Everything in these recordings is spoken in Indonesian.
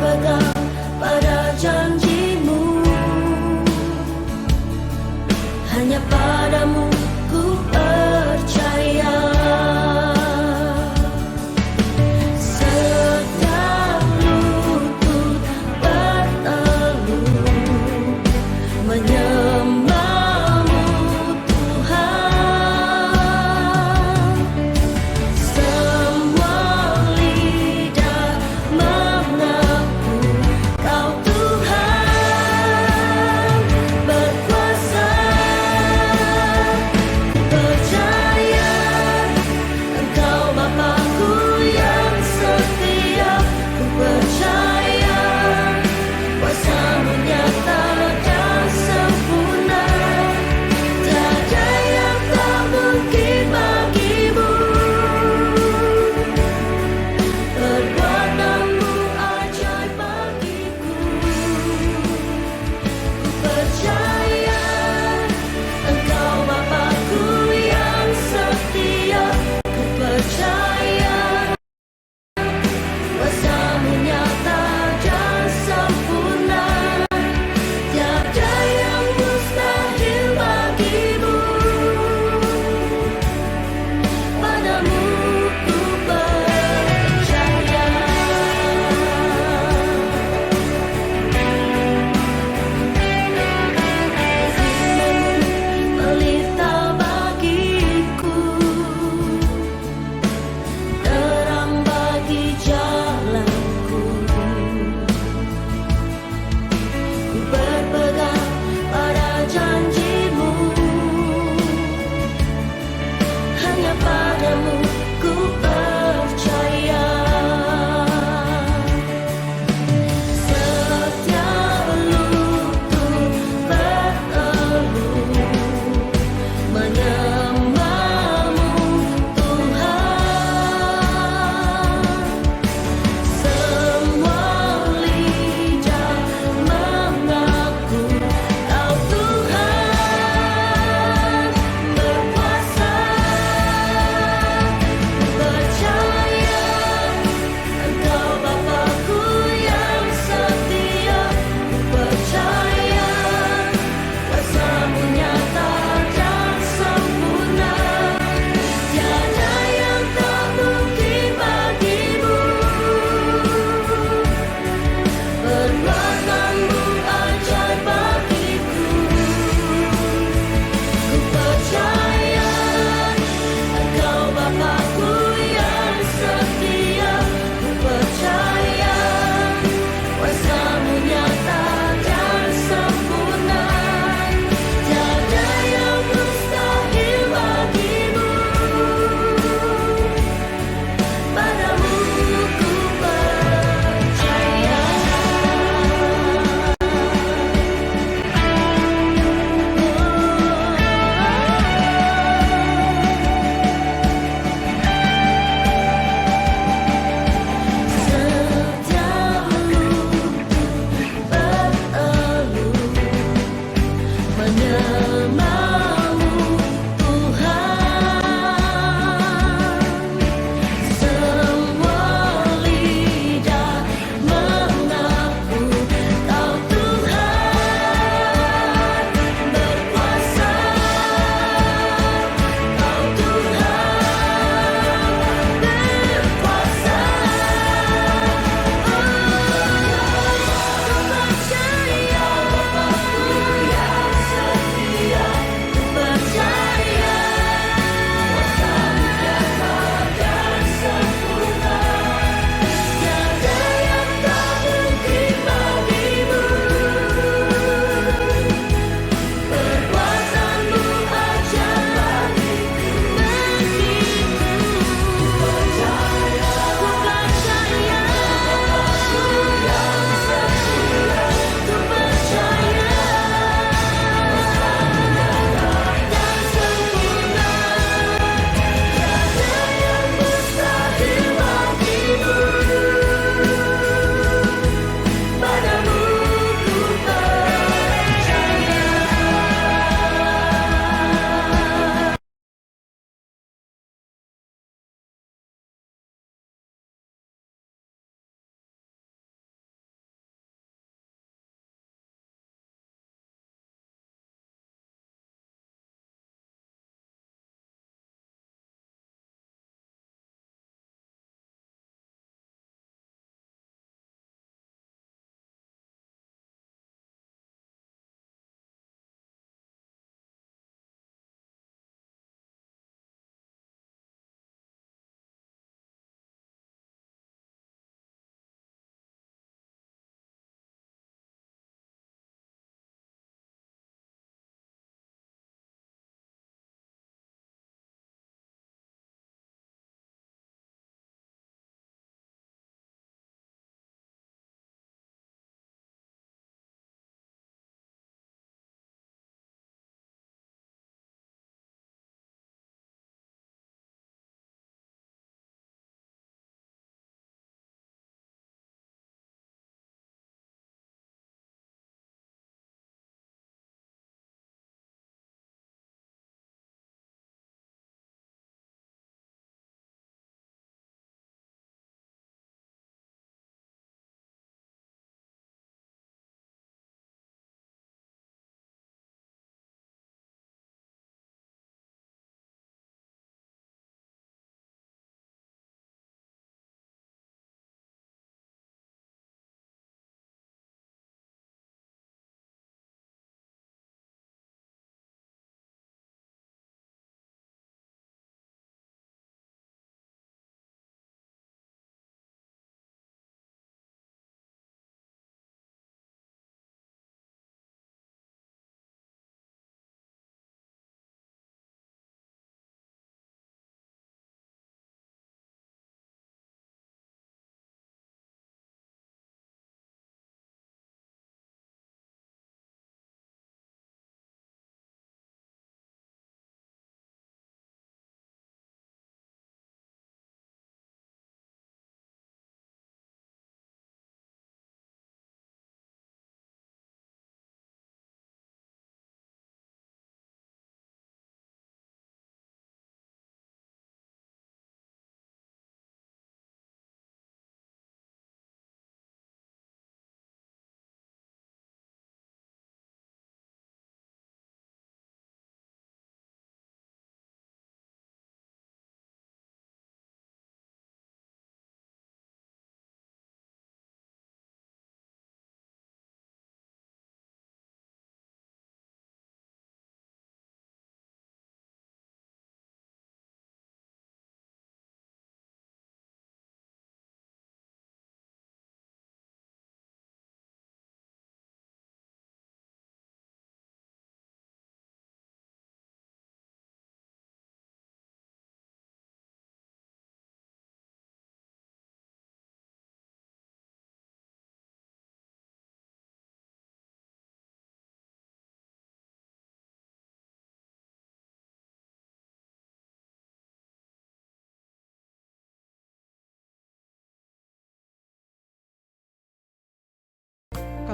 pegang pada janjimu, hanya padamu ku percaya. Setiap lutut berteluh menyembahmu Tuhan, semua lidah mengaku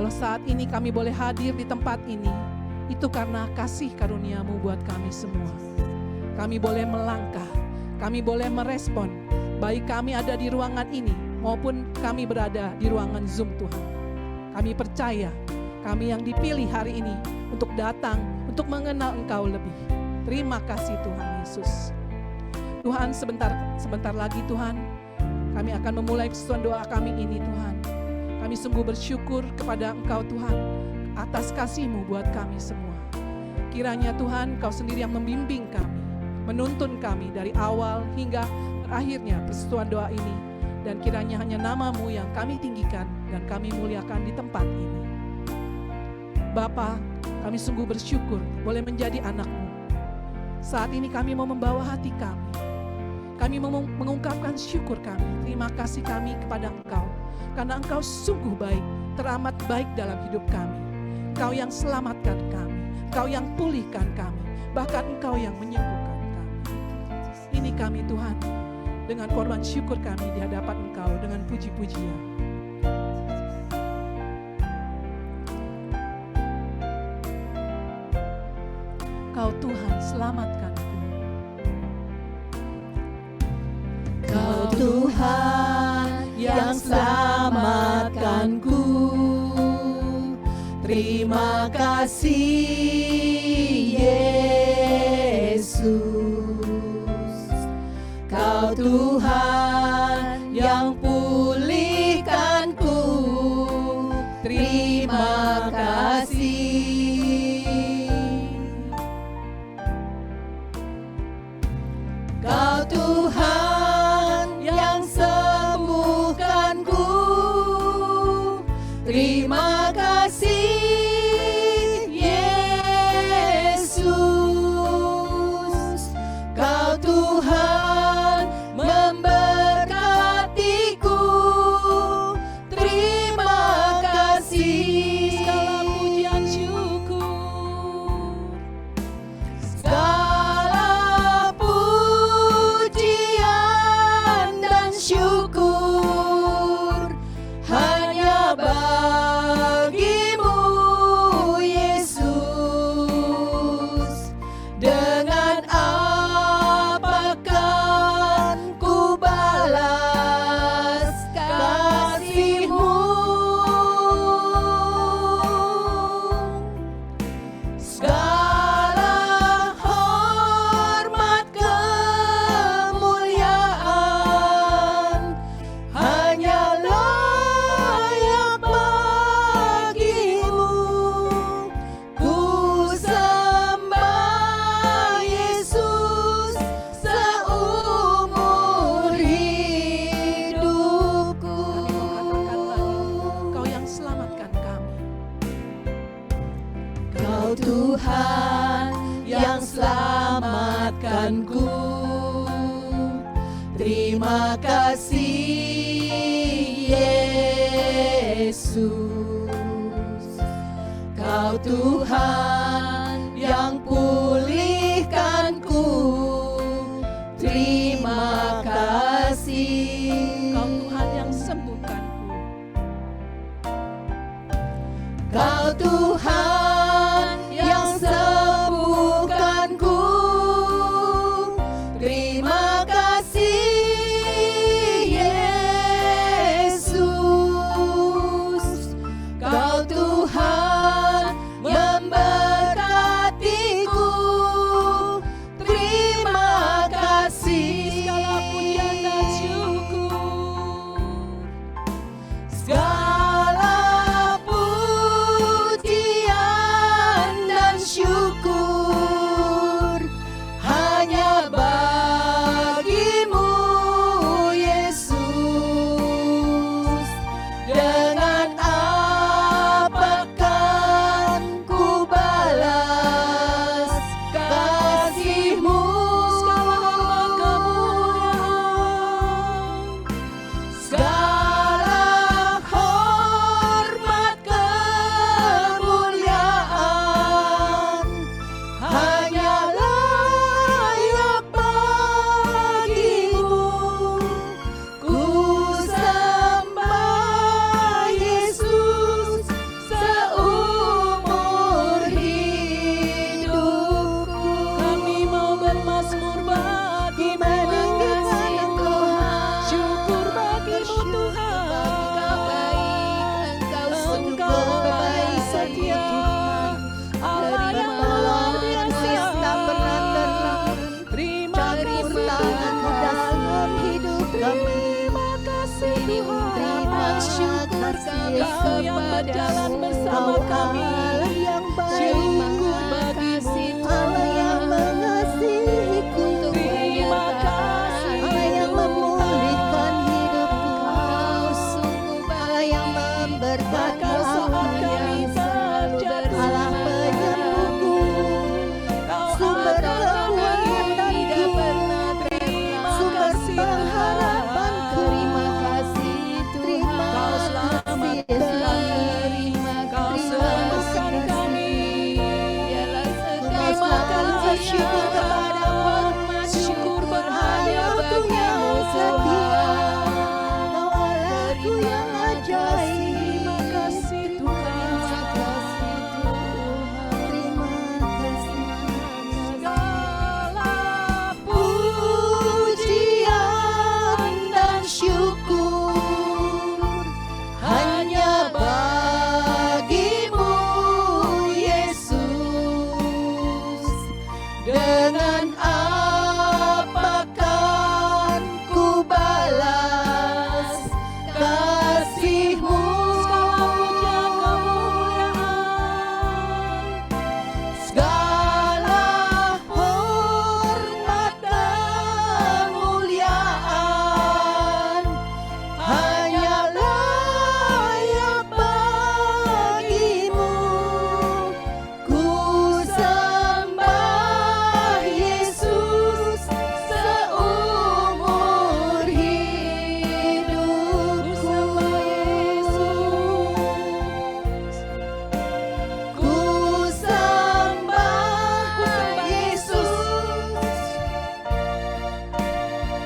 Kalau saat ini kami boleh hadir di tempat ini, itu karena kasih karunia-Mu buat kami semua. Kami boleh melangkah, kami boleh merespon, baik kami ada di ruangan ini maupun kami berada di ruangan Zoom Tuhan. Kami percaya, kami yang dipilih hari ini untuk datang, untuk mengenal Engkau lebih. Terima kasih Tuhan Yesus. Tuhan, sebentar lagi Tuhan, kami akan memulai persekutuan doa kami ini Tuhan. Kami sungguh bersyukur kepada Engkau Tuhan atas kasih-Mu buat kami semua. Kiranya Tuhan, Kau sendiri yang membimbing kami, menuntun kami dari awal hingga berakhirnya persekutuan doa ini. Dan kiranya hanya nama-Mu yang kami tinggikan dan kami muliakan di tempat ini. Bapa, kami sungguh bersyukur boleh menjadi anak-Mu. Saat ini kami mau membawa hati kami. Kami mau mengungkapkan syukur kami, terima kasih kami kepada Engkau. Karena Engkau sungguh baik, teramat baik dalam hidup kami. Engkau yang selamatkan kami, Engkau yang pulihkan kami, bahkan Engkau yang menyembuhkan kami. Ini kami Tuhan, dengan korban syukur kami di hadapan Engkau dengan puji-pujian. Kau Tuhan selamatkanku. Kau Tuhan yang selamatkanku. Terima kasih Yesus. Kau Tuhan yang pulihkanku. Terima kasih. Kau Tuhan yang sembuhkanku. Terima kasih Yesus. Kau Tuhan memberkatiku. Terima kasih. Segala pujian syukur. Segala pujian dan syukur hanya bagimu Yesus. Dengan apakah ku balas kasih-Mu? Segala hormat kemuliaan hanya layak bagimu. Ku sembah Yesus seumur hidupku. Kau yang selamatkan kami. Kau Tuhan yang selamatkanku. Terima kasih Yesus. Kau Tuhan yang pulihkanku. Terima kasih. Kau Tuhan yang sembuhkanku. Kau Tuhan yang sembuhkanku. Terima kasih Yesus. Kau Tuhan memberkatiku. Terima kasih. Segala pujian dan syukur. Segala pujian Engkau baik, Engkau sungguh baik setia, Allah Terima yang luar biasa. tak pernah terlambat. Terima kasih Tangan dalam hidup kami. Terima kasih Tuhan. Terima syukur kami Kau yang berjalan bersama Kau kami. Allah yang baik. Syukur bagimu. Allah yang mengasihiku. Terima kasih Allah yang memulihkan hidupku. Allah yang memberkati Maka saat kami berjatuh, Allah penyembuhku. Kau Sumber adalah kekuatan kami. terima Sumber kasih pengharapanku. Terima kasih Tuhan. Kau selamatkan kami. Kau selamatkan kami. Terima kasih Syukur kepadamu. Syukur berhanya Allahku yang bagimu setia. Tuhan. Kau Allahku yang ajaib. Terima kasih Tuhan. Terima kasih. Segala Pujian dan syukur hanya bagimu, Yesus. Dengan apakan ku balas kasih-Mu? Segala hormat kemuliaan hanya layak bagimu. Ku sembah Yesus seumur hidupku. Ku sembah Yesus.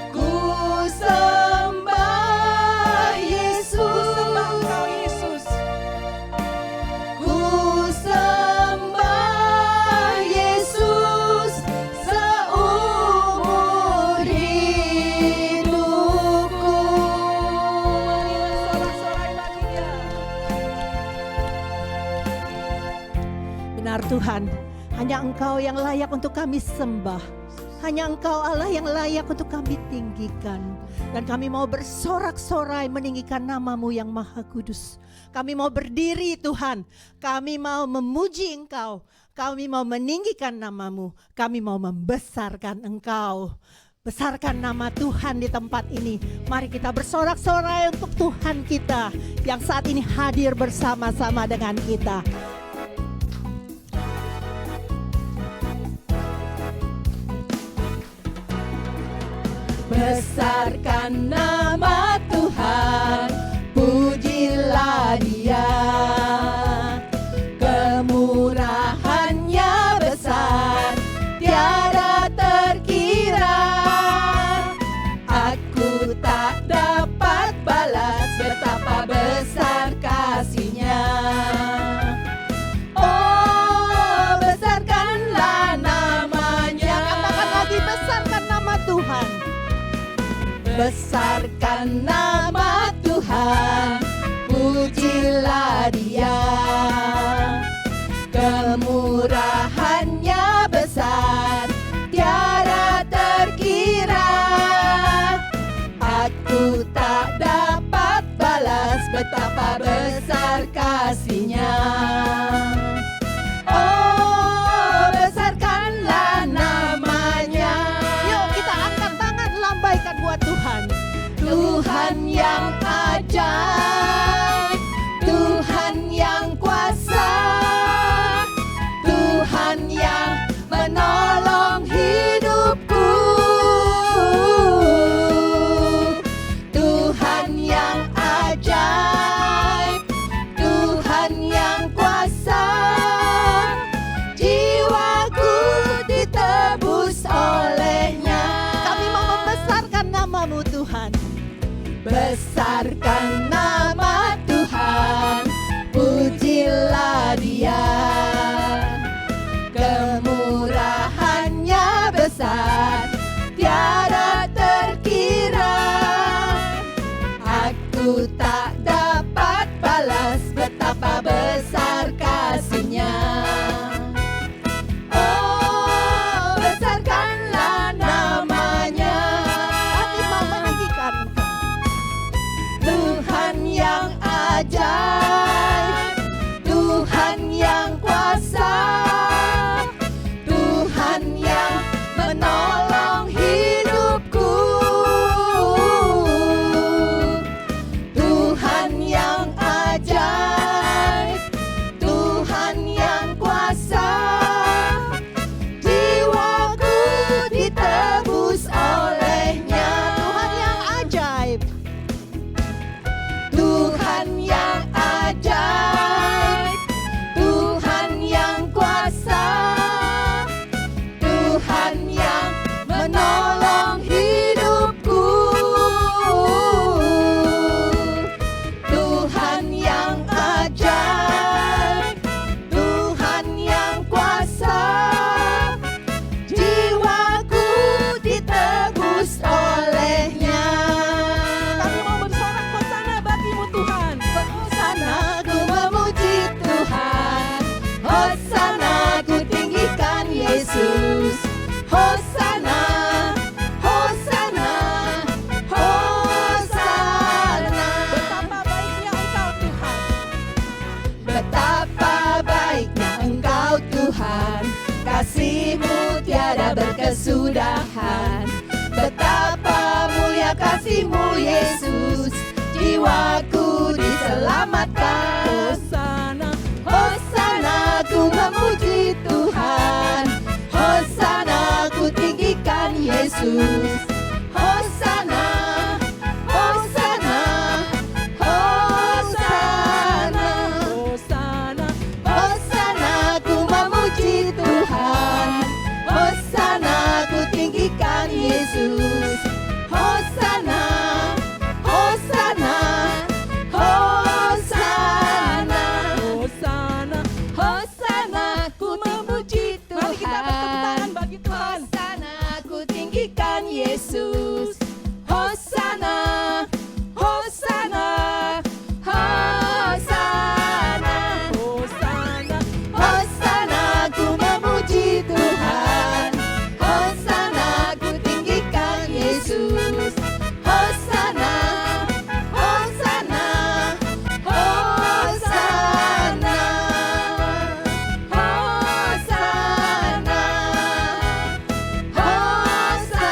Ku sembah Yesus. Ku sembah Yesus seumur hidupku. Benar Tuhan, hanya Engkau yang layak untuk kami sembah. Hanya Engkau Allah yang layak untuk kami tinggikan. Dan kami mau bersorak-sorai meninggikan nama-Mu yang Maha Kudus. Kami mau berdiri Tuhan. Kami mau memuji Engkau. Kami mau meninggikan nama-Mu. Kami mau membesarkan Engkau. Besarkan nama Tuhan di tempat ini. Mari kita bersorak-sorai untuk Tuhan kita yang saat ini hadir bersama-sama dengan kita. Besarkan nama Tuhan, pujilah Dia. Kemurahannya besar, tiada terkira. Aku tak dapat balas betapa besar kasih-Nya. Oh, besarkanlah namanya. Katakan lagi, besarkan nama Tuhan. Besarkan nama Tuhan, pujilah Dia. Kemurahannya besar, tiada terkira. Aku tak dapat balas betapa besar kasih-Nya. Oh, besarkanlah namanya. Yuk kita angkat tangan, lambaikan buat Tuhan. Tuhan yang ajaib, Tuhan yang kuasa, Tuhan yang menolong hidupku, Tuhan yang ajaib, Tuhan yang kuasa. ajaib, Tuhan yang kuasa, Tuhan yang menolong hidupku, Tuhan yang ajaib, Tuhan yang kuasa, jiwaku ditebus olehnya. Tuhan yang ajaib, Tuhan yang ajaib, Tuhan yang kuasa, Tuhan yang menolong hidupku, Tuhan yang ajaib, Tuhan yang kuasa, jiwaku ditebus olehnya. Kami mau bersorak hosana bagimu Tuhan. Hosana ku memuji Tuhan, Hosana ku tinggikan Yesus, Hosana, Hosana, Hosana. Betapa baiknya Engkau Tuhan. Betapa baiknya Engkau Tuhan, kasih-Mu tiada berkesudahan. Betapa mulia kasih-Mu Yesus, jiwaku diselamatkan. Hosana, Hosana ku memuji Tuhan, Hosana ku tinggikan Yesus, Hosana, Hosana, Hosana, hosana, Hosana ku memuji Tuhan, Hosana ku tinggikan Yesus, Hosana, Hosana, Hosana, hosana. Hosana ku memuji Tuhan. Mari kita bertepuk tangan bagi Tuhan. Hosana ku tinggikan Yesus, Hosana, Hosana, Hosana, Hosana, Hosana ku memuji Tuhan, Hosana ku tinggikan Yesus, Hosana, Hosana, Hosana, Hosana, Hosana.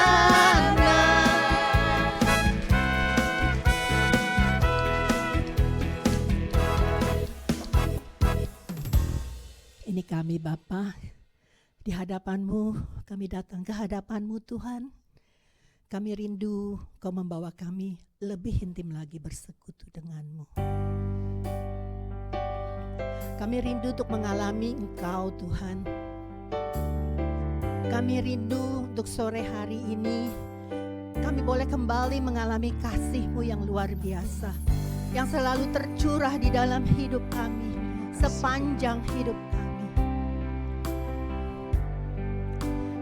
Ini kami Bapa, di hadapan-Mu, kami datang ke hadapan-Mu Tuhan. Kami rindu Kau membawa kami lebih intim lagi bersekutu dengan-Mu. Kami rindu untuk mengalami Engkau Tuhan. Kami rindu untuk sore hari ini kami boleh kembali mengalami kasih-Mu yang luar biasa, yang selalu tercurah di dalam hidup kami sepanjang hidup kami.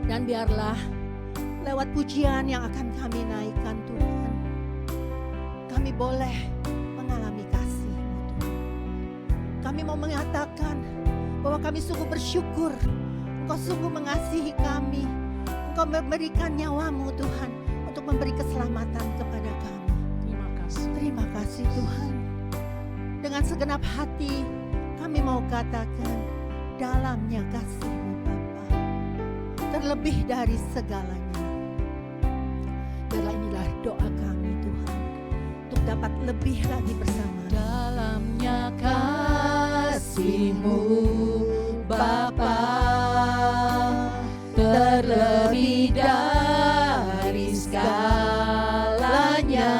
Dan biarlah lewat pujian yang akan kami naikkan Tuhan, kami boleh mengalami kasih-Mu Tuhan. Kami mau mengatakan bahwa kami sungguh bersyukur, Engkau sungguh mengasihi kami, Engkau memberikan nyawa-Mu Tuhan untuk memberi keselamatan kepada kami. terima kasih. Terima kasih Tuhan. Dengan segenap hati kami mau katakan, dalamnya kasih-Mu Bapa terlebih dari segalanya. Biarlah inilah doa kami Tuhan, untuk dapat lebih lagi bersama. Dalamnya kasih-Mu Bapa terlebih dari segalanya,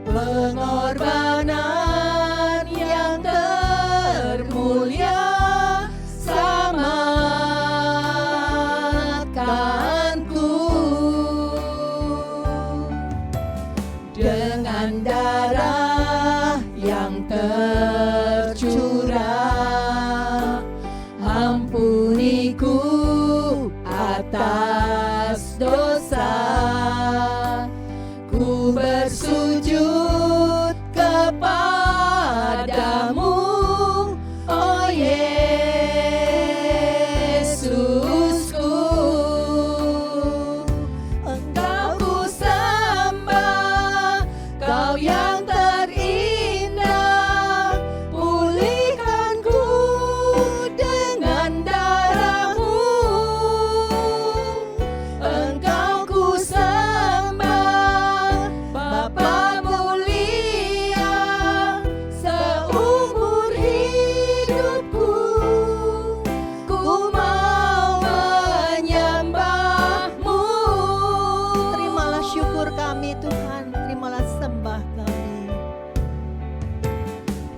pengorbanan yang termulia selamatkanku dengan darah yang tercurah. Ampuniku atas dosa, ku bersujud kepadamu, oh Yesusku. Engkau ku sembah, Kau yang terindah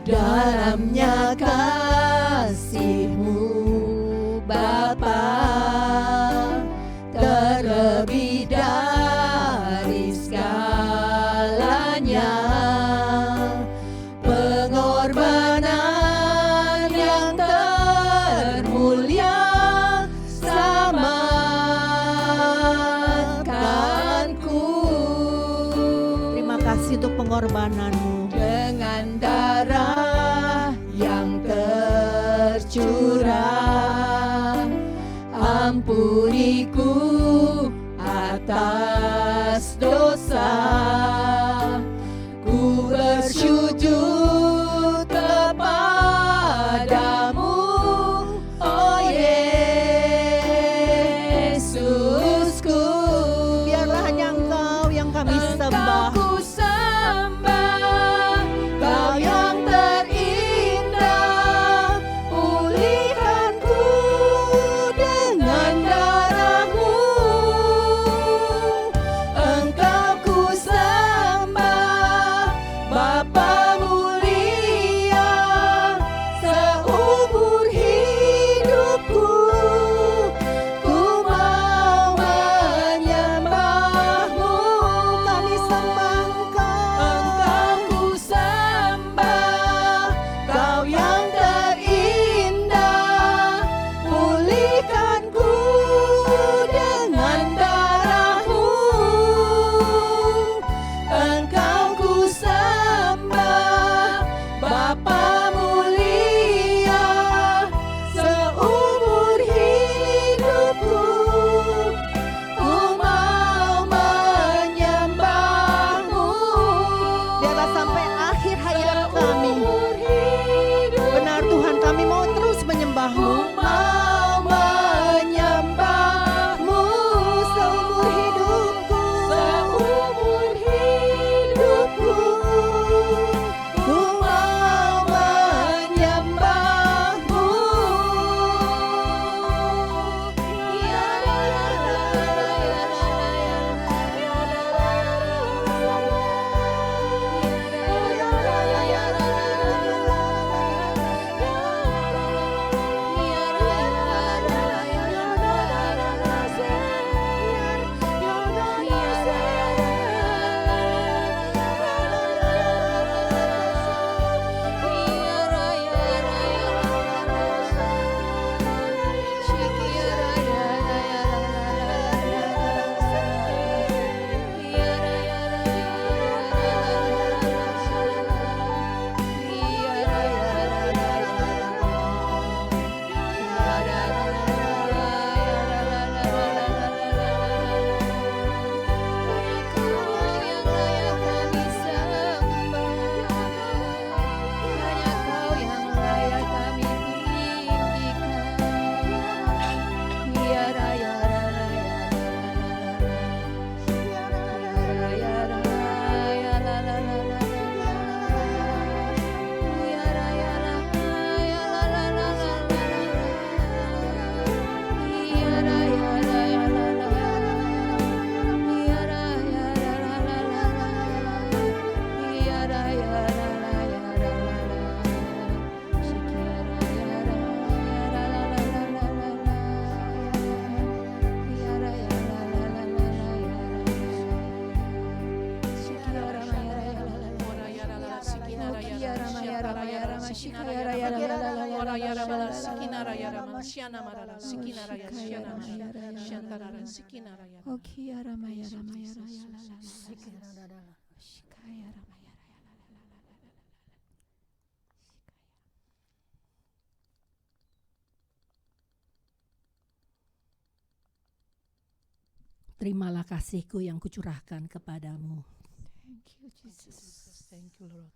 dalamnya kasih-Mu Bapa, terlebih dari segalanya, pengorbanan yang termulia selamatkanku. Terima kasih untuk pengorbanan-Mu. Dengan darah yang tercurah, ampuniku atas dosa. Ku bersujud kepadamu, oh Yesusku. Biarlah hanya Engkau yang kami sembah. Engkau ku sembah, Kau yang terindah. Pulihkanku dengan darah-Mu. Engkau ku sembah, Bapa mulia, seumur hidupku ku mau menyembah-Mu. Kami sembah Engkau. Engkau ku sembah, Kau yang terindah. Pulihkanku dengan darah-Mu. Engkau ku sembah, Bapa mulia, seumur hidupku ku mau menyembah-Mu. Biarlah sampai akhir hayat kami, benar Tuhan, kami mau terus menyembah-Mu. Mau menyembah-Mu seumur hidupku. Seumur hidupku ku mau menyembah-Mu. Terimalah kasih-Ku yang kucurahkan kepadamu. Thank you Jesus. Thank you Lord.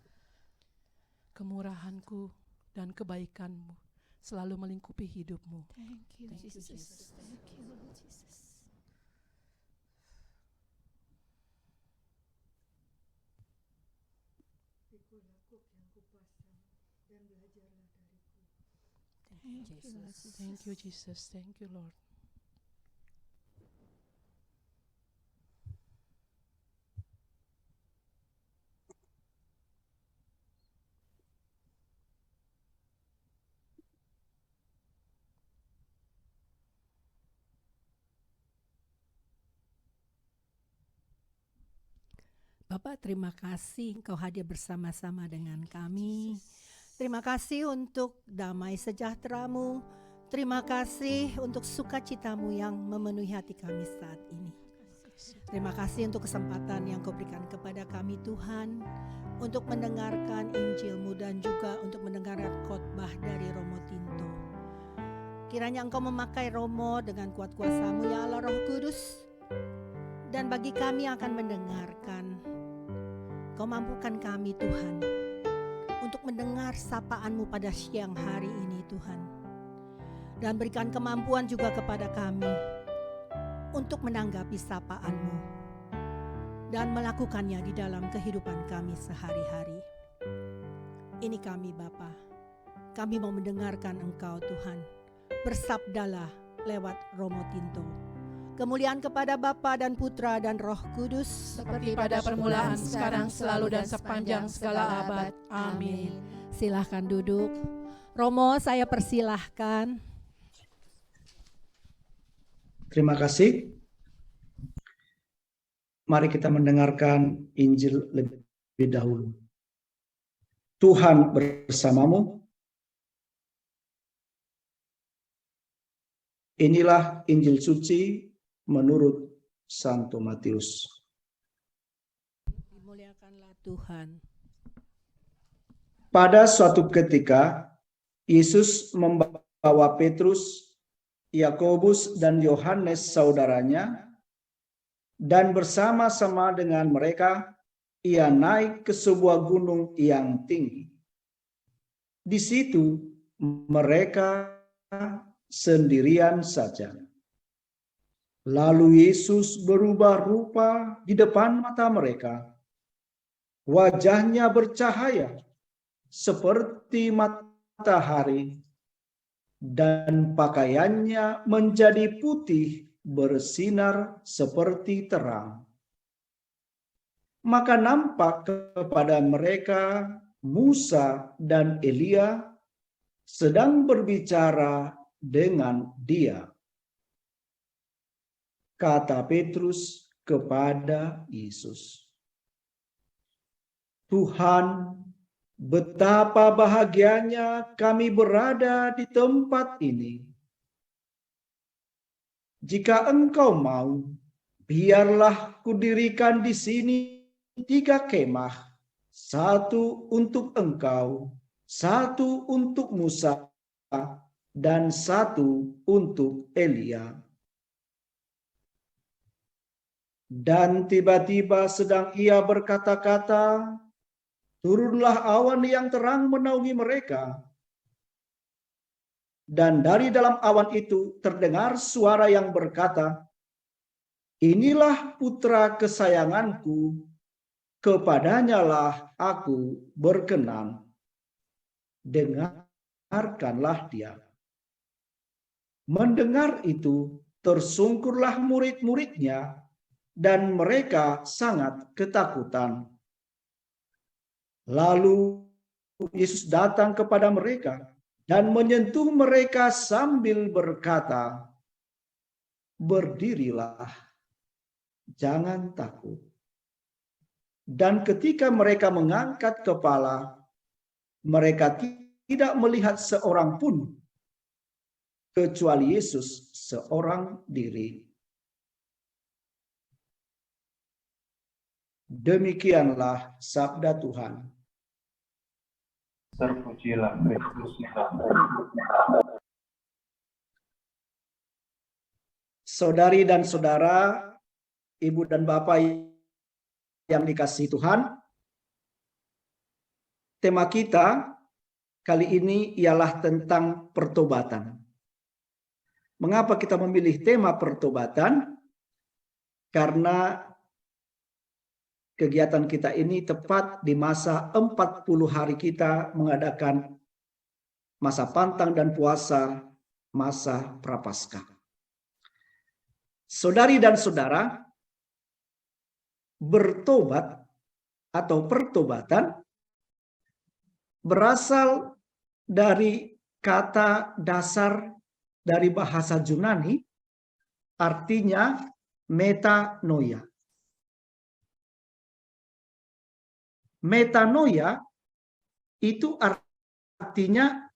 Kemurahan-Ku dan kebaikan-Mu selalu melingkupi hidup-Mu. Thank you Jesus. Thank you Lord Jesus. Thank you Jesus. Thank you Lord. Bapak, terima kasih Engkau hadir bersama-sama dengan kami. Terima kasih untuk damai sejahtera-Mu. Terima kasih untuk sukacita-Mu yang memenuhi hati kami saat ini. Terima kasih untuk kesempatan yang Kau berikan kepada kami Tuhan, untuk mendengarkan Injil-Mu dan juga untuk mendengarkan khotbah dari Romo Tinto. Kiranya Engkau memakai Romo dengan kuat kuasa-Mu ya Allah Roh Kudus. Dan bagi kami yang akan mendengarkan, Kau mampukan kami Tuhan untuk mendengar sapaan-Mu pada siang hari ini Tuhan. Dan berikan kemampuan juga kepada kami untuk menanggapi sapaan-Mu dan melakukannya di dalam kehidupan kami sehari-hari. Ini kami Bapa, kami mau mendengarkan Engkau Tuhan. Bersabdalah lewat Romo Tinto. Kemuliaan kepada Bapa dan Putra dan Roh Kudus, seperti pada permulaan, sekarang, selalu, dan sepanjang segala abad. Amin. Silahkan duduk. Romo, saya persilahkan. Terima kasih. Mari kita mendengarkan Injil lebih dahulu. Tuhan bersamamu. Inilah Injil suci menurut Santo Matius. Dimuliakanlah Tuhan. Pada suatu ketika, Yesus membawa Petrus, Yakobus, dan Yohanes saudaranya, dan bersama-sama dengan mereka, ia naik ke sebuah gunung yang tinggi. Di situ mereka sendirian saja. Lalu Yesus berubah rupa di depan mata mereka. Wajahnya bercahaya seperti matahari dan pakaiannya menjadi putih bersinar seperti terang. Maka nampak kepada mereka Musa dan Elia sedang berbicara dengan dia. Kata Petrus kepada Yesus, Tuhan, betapa bahagianya kami berada di tempat ini. Jika Engkau mau, biarlah kudirikan di sini 3 kemah, 1 untuk Engkau, 1 untuk Musa, dan 1 untuk Elia. Dan tiba-tiba sedang ia berkata-kata, turunlah awan yang terang menaungi mereka. Dan dari dalam awan itu terdengar suara yang berkata, inilah putra kesayanganku, kepadanyalah aku berkenan. Dengarkanlah dia. Mendengar itu, tersungkurlah murid-muridnya, dan mereka sangat ketakutan. Lalu Yesus datang kepada mereka dan menyentuh mereka sambil berkata, berdirilah, jangan takut. Dan ketika mereka mengangkat kepala, mereka tidak melihat seorang pun, kecuali Yesus seorang diri. Demikianlah sabda Tuhan. Terpujilah Kristus. Saudari dan saudara, ibu dan bapak yang dikasihi Tuhan, tema kita kali ini ialah tentang pertobatan. Mengapa kita memilih tema pertobatan? Karena kegiatan kita ini tepat di masa 40 hari kita mengadakan masa pantang dan puasa, masa Prapaskah. Saudari dan saudara, bertobat atau pertobatan berasal dari kata dasar dari bahasa Yunani, artinya metanoia. Metanoia itu artinya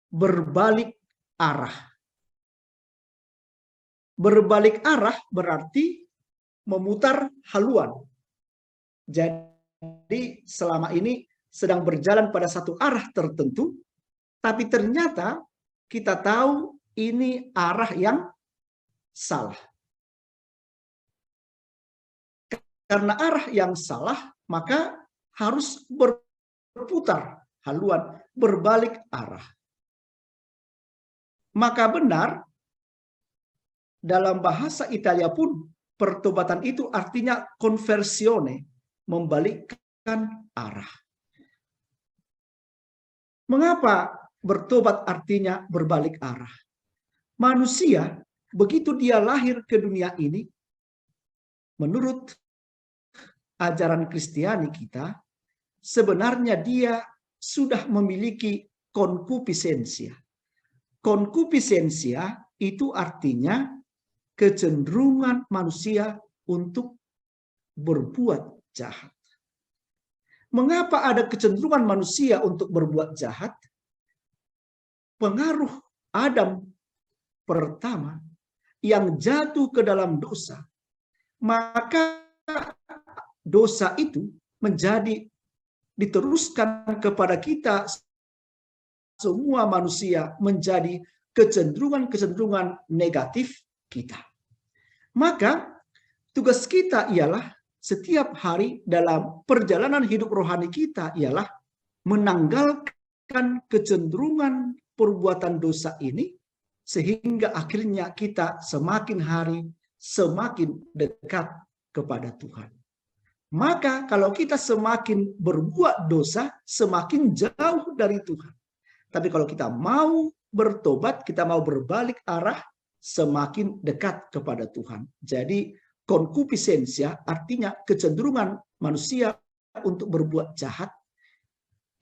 berbalik arah. Berbalik arah berarti memutar haluan. Jadi selama ini sedang berjalan pada satu arah tertentu, tapi ternyata kita tahu ini arah yang salah. Karena arah yang salah, maka harus berputar haluan, berbalik arah. Maka benar, dalam bahasa Italia pun, pertobatan itu artinya conversione, membalikkan arah. Mengapa bertobat artinya berbalik arah? Manusia, begitu dia lahir ke dunia ini, menurut ajaran Kristiani kita, sebenarnya dia sudah memiliki konkupisensia. Konkupisensia itu artinya kecenderungan manusia untuk berbuat jahat. Mengapa ada kecenderungan manusia untuk berbuat jahat? Pengaruh Adam pertama yang jatuh ke dalam dosa, maka dosa itu menjadi diteruskan kepada kita semua manusia, menjadi kecenderungan-kecenderungan negatif kita. Maka tugas kita ialah setiap hari dalam perjalanan hidup rohani kita ialah menanggalkan kecenderungan perbuatan dosa ini, sehingga akhirnya kita semakin hari semakin dekat kepada Tuhan. Maka kalau kita semakin berbuat dosa, semakin jauh dari Tuhan. Tapi kalau kita mau bertobat, kita mau berbalik arah, semakin dekat kepada Tuhan. Jadi konkupisensia artinya kecenderungan manusia untuk berbuat jahat,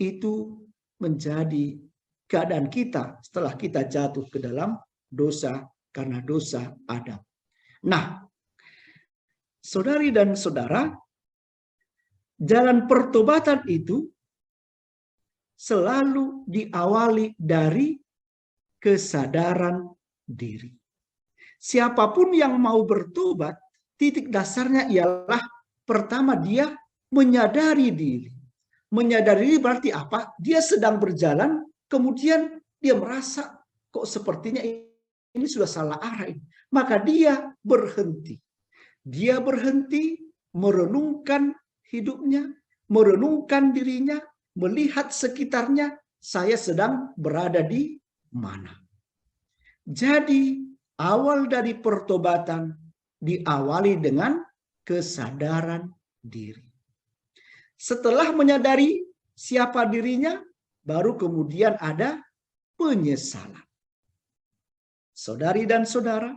itu menjadi keadaan kita setelah kita jatuh ke dalam dosa karena dosa Adam. Nah, saudari dan saudara, jalan pertobatan itu selalu diawali dari kesadaran diri. Siapapun yang mau bertobat, titik dasarnya ialah pertama dia menyadari diri. Menyadari diri berarti apa? Dia sedang berjalan, kemudian dia merasa kok sepertinya ini sudah salah arah ini. Maka dia berhenti. Dia berhenti merenungkan hidupnya, merenungkan dirinya, melihat sekitarnya, saya sedang berada di mana. Jadi awal dari pertobatan diawali dengan kesadaran diri. Setelah menyadari siapa dirinya, baru kemudian ada penyesalan. Saudari dan saudara,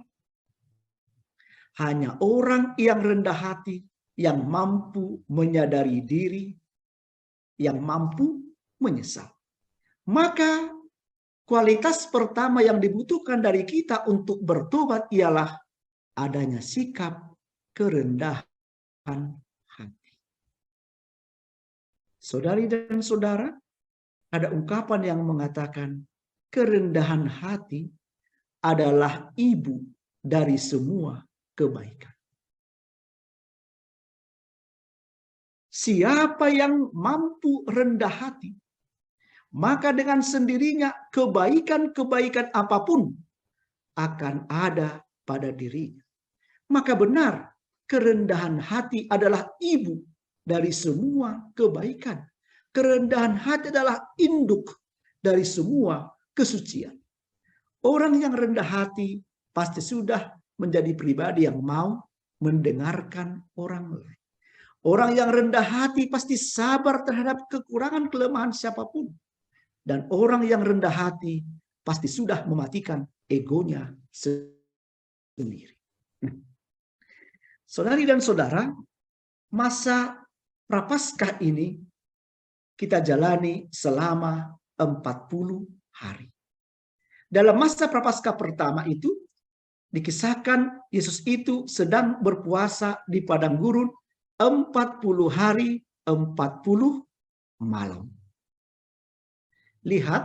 hanya orang yang rendah hati yang mampu menyadari diri, yang mampu menyesal. Maka kualitas pertama yang dibutuhkan dari kita untuk bertobat ialah adanya sikap kerendahan hati. Saudari dan saudara, ada ungkapan yang mengatakan kerendahan hati adalah ibu dari semua kebaikan. Siapa yang mampu rendah hati, maka dengan sendirinya kebaikan-kebaikan apapun akan ada pada dirinya. Maka benar, kerendahan hati adalah ibu dari semua kebaikan. Kerendahan hati adalah induk dari semua kesucian. Orang yang rendah hati pasti sudah menjadi pribadi yang mau mendengarkan orang lain. Orang yang rendah hati pasti sabar terhadap kekurangan kelemahan siapapun. Dan orang yang rendah hati pasti sudah mematikan egonya sendiri. Saudari dan saudara, masa Prapaskah ini kita jalani selama 40 hari. Dalam masa Prapaskah pertama itu, dikisahkan Yesus itu sedang berpuasa di padang gurun 40 hari 40 malam. Lihat,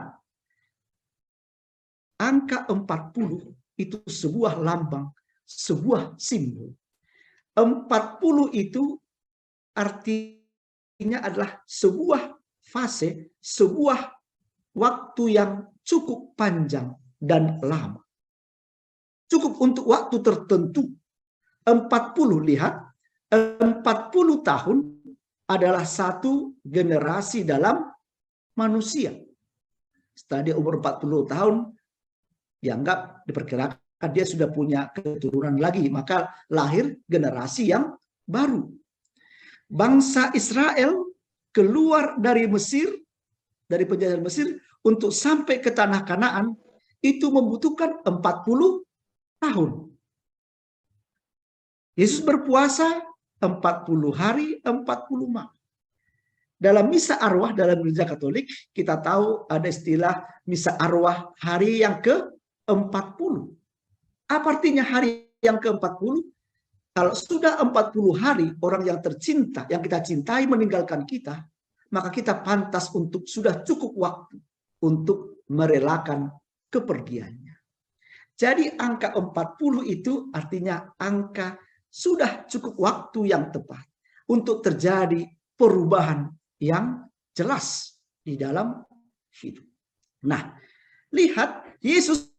angka 40 itu sebuah lambang, sebuah simbol. 40 itu artinya adalah sebuah fase, sebuah waktu yang cukup panjang dan lama. Cukup untuk waktu tertentu. 40, lihat, 40 tahun adalah satu generasi dalam manusia. Setelah dia umur 40 tahun, dianggap, diperkirakan dia sudah punya keturunan lagi, maka lahir generasi yang baru. Bangsa Israel keluar dari Mesir, dari penjajahan Mesir, untuk sampai ke tanah Kanaan, itu membutuhkan 40 tahun. Yesus berpuasa 40 hari, 40 malam. Dalam misa arwah dalam gereja Katolik, kita tahu ada istilah misa arwah hari yang ke-40. Apa artinya hari yang ke-40? Kalau sudah 40 hari orang yang tercinta, yang kita cintai meninggalkan kita, maka kita pantas untuk sudah cukup waktu untuk merelakan kepergiannya. Jadi angka 40 itu artinya angka sudah cukup waktu yang tepat untuk terjadi perubahan yang jelas di dalam hidup. Nah, lihat Yesus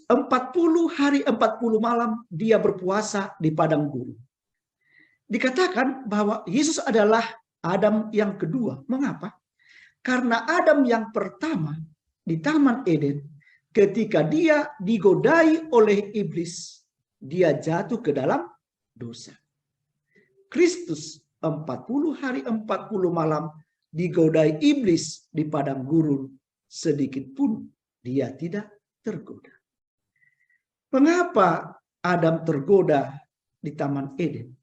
40 hari 40 malam dia berpuasa di padang gurun. Dikatakan bahwa Yesus adalah Adam yang kedua. Mengapa? Karena Adam yang pertama di Taman Eden, ketika dia digodai oleh iblis, dia jatuh ke dalam dosa. Kristus 40 hari 40 malam digodai iblis di padang gurun, sedikit pun dia tidak tergoda. Mengapa Adam tergoda di Taman Eden?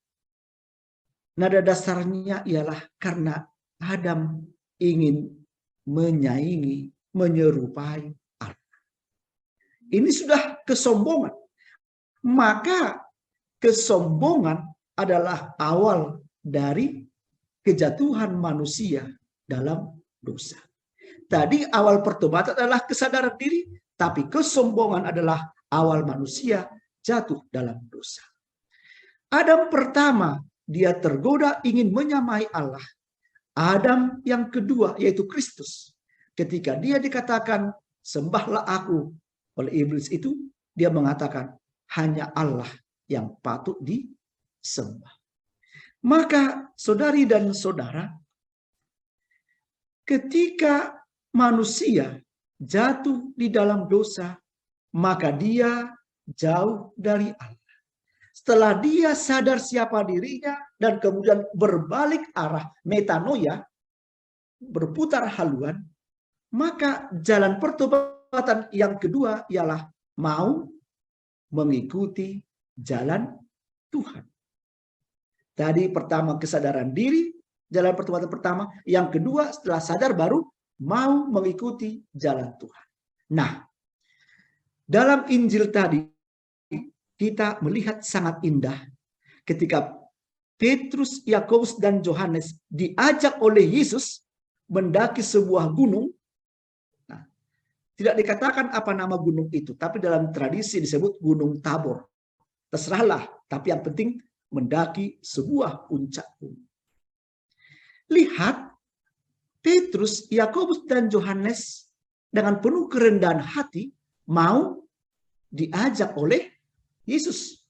Nada dasarnya ialah karena Adam ingin menyaingi, menyerupai Allah. Ini sudah kesombongan. Maka kesombongan adalah awal dari kejatuhan manusia dalam dosa. Tadi awal pertobatan adalah kesadaran diri, tapi kesombongan adalah awal manusia jatuh dalam dosa. Adam pertama, dia tergoda ingin menyamai Allah. Adam yang kedua, yaitu Kristus. Ketika dia dikatakan, sembahlah aku oleh iblis itu, dia mengatakan, hanya Allah yang patut disembah. Maka saudari dan saudara, ketika manusia jatuh di dalam dosa, maka dia jauh dari Allah. Setelah dia sadar siapa dirinya dan kemudian berbalik arah metanoia, berputar haluan, maka jalan pertobatan yang kedua ialah mau mengikuti jalan Tuhan. Tadi pertama kesadaran diri, jalan pertobatan pertama. Yang kedua setelah sadar baru mau mengikuti jalan Tuhan. Nah, dalam Injil tadi kita melihat sangat indah ketika Petrus, Yakobus, dan Yohanes diajak oleh Yesus mendaki sebuah gunung. Nah, tidak dikatakan apa nama gunung itu, tapi dalam tradisi disebut Gunung Tabor. Terserahlah, tapi yang penting mendaki sebuah puncak gunung. Lihat, Petrus, Yakobus, dan Yohanes dengan penuh kerendahan hati mau diajak oleh Yesus.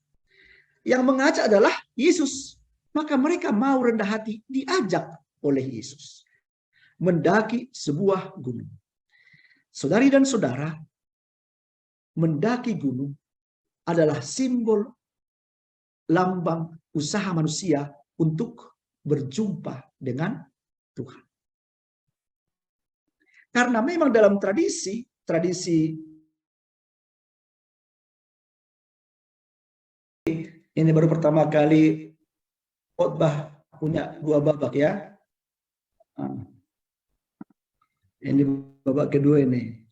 Yang mengajak adalah Yesus. Maka mereka mau rendah hati diajak oleh Yesus mendaki sebuah gunung. Saudari dan saudara, mendaki gunung adalah simbol lambang usaha manusia untuk berjumpa dengan Tuhan. Karena memang dalam tradisi ini baru pertama kali khotbah punya 2 babak ya. Ini babak kedua ini.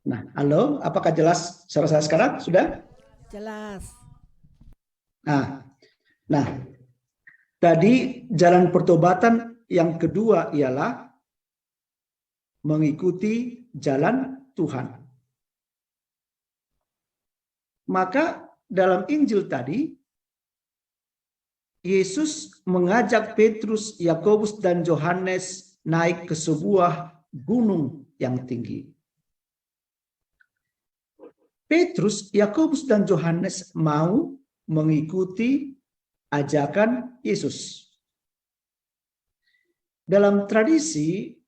Nah, halo, apakah jelas suara saya sekarang? Sudah? Jelas. Nah, Nah, tadi jalan pertobatan yang kedua ialah mengikuti jalan Tuhan. Maka dalam Injil tadi, Yesus mengajak Petrus, Yakobus, dan Yohanes naik ke sebuah gunung yang tinggi. Petrus, Yakobus, dan Yohanes mau mengikuti ajakan Yesus. Dalam tradisi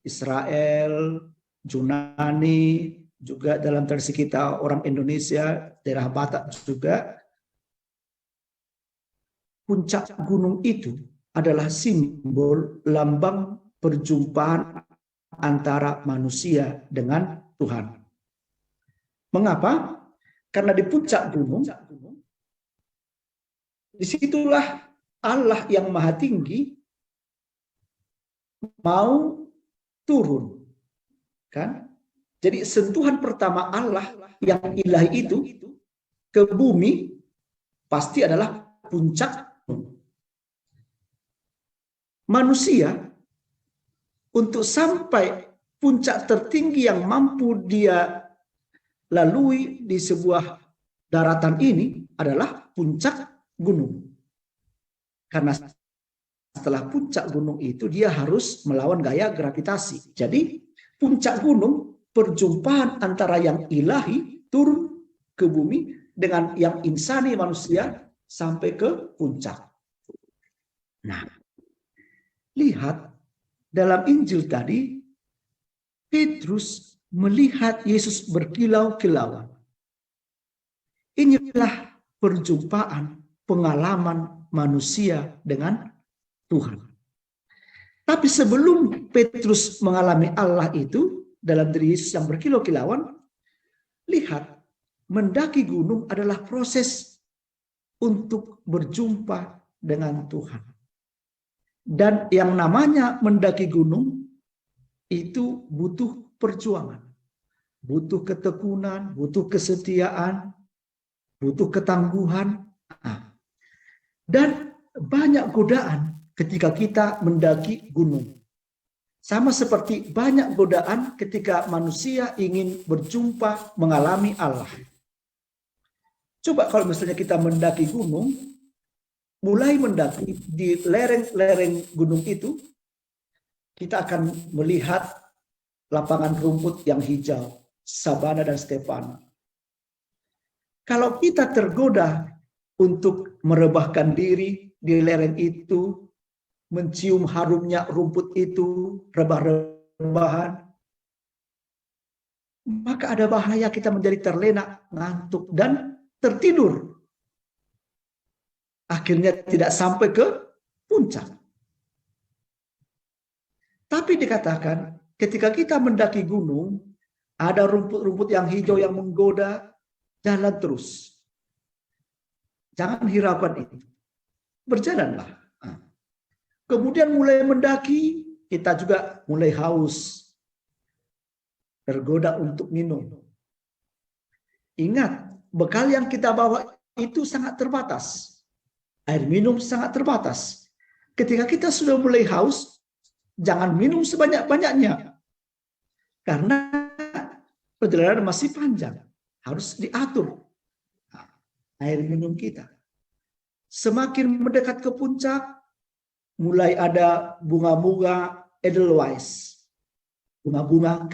Israel, Yunani, juga dalam tradisi kita orang Indonesia, daerah Batak juga, puncak gunung itu adalah simbol lambang perjumpaan antara manusia dengan Tuhan. Mengapa? Karena di puncak gunung, disitulah Allah yang Maha Tinggi mau turun, kan? Jadi sentuhan pertama Allah yang ilahi itu ke bumi pasti adalah puncak gunung. Manusia untuk sampai puncak tertinggi yang mampu dia lalui di sebuah daratan ini adalah puncak gunung. Karena setelah puncak gunung itu dia harus melawan gaya gravitasi. Jadi puncak gunung perjumpaan antara yang ilahi turun ke bumi dengan yang insani manusia sampai ke puncak. Nah, lihat dalam Injil tadi, Petrus melihat Yesus berkilau-kilauan. Inilah perjumpaan, pengalaman manusia dengan Tuhan. Tapi sebelum Petrus mengalami Allah itu dalam diri Yesus yang berkilau-kilauan, lihat, mendaki gunung adalah proses untuk berjumpa dengan Tuhan. Dan yang namanya mendaki gunung itu butuh perjuangan, butuh ketekunan, butuh kesetiaan, butuh ketangguhan, dan banyak godaan ketika kita mendaki gunung. Sama seperti banyak godaan ketika manusia ingin berjumpa mengalami Allah. Coba kalau misalnya kita mendaki gunung, mulai mendaki di lereng-lereng gunung itu, kita akan melihat lapangan rumput yang hijau, sabana dan stepana. Kalau kita tergoda untuk merebahkan diri di lereng itu, mencium harumnya rumput itu, rebah-rebahan, maka ada bahaya kita menjadi terlena, ngantuk, dan tertidur. Akhirnya tidak sampai ke puncak. Tapi dikatakan ketika kita mendaki gunung, ada rumput-rumput yang hijau yang menggoda, jalan terus. Jangan hiraukan itu. Berjalanlah. Kemudian mulai mendaki, kita juga mulai haus. Tergoda untuk minum. Ingat, bekal yang kita bawa itu sangat terbatas. Air minum sangat terbatas. Ketika kita sudah mulai haus, jangan minum sebanyak-banyaknya. Karena perjalanan masih panjang. Harus diatur air minum kita. Semakin mendekat ke puncak, mulai ada bunga-bunga Edelweiss. Bunga-bunga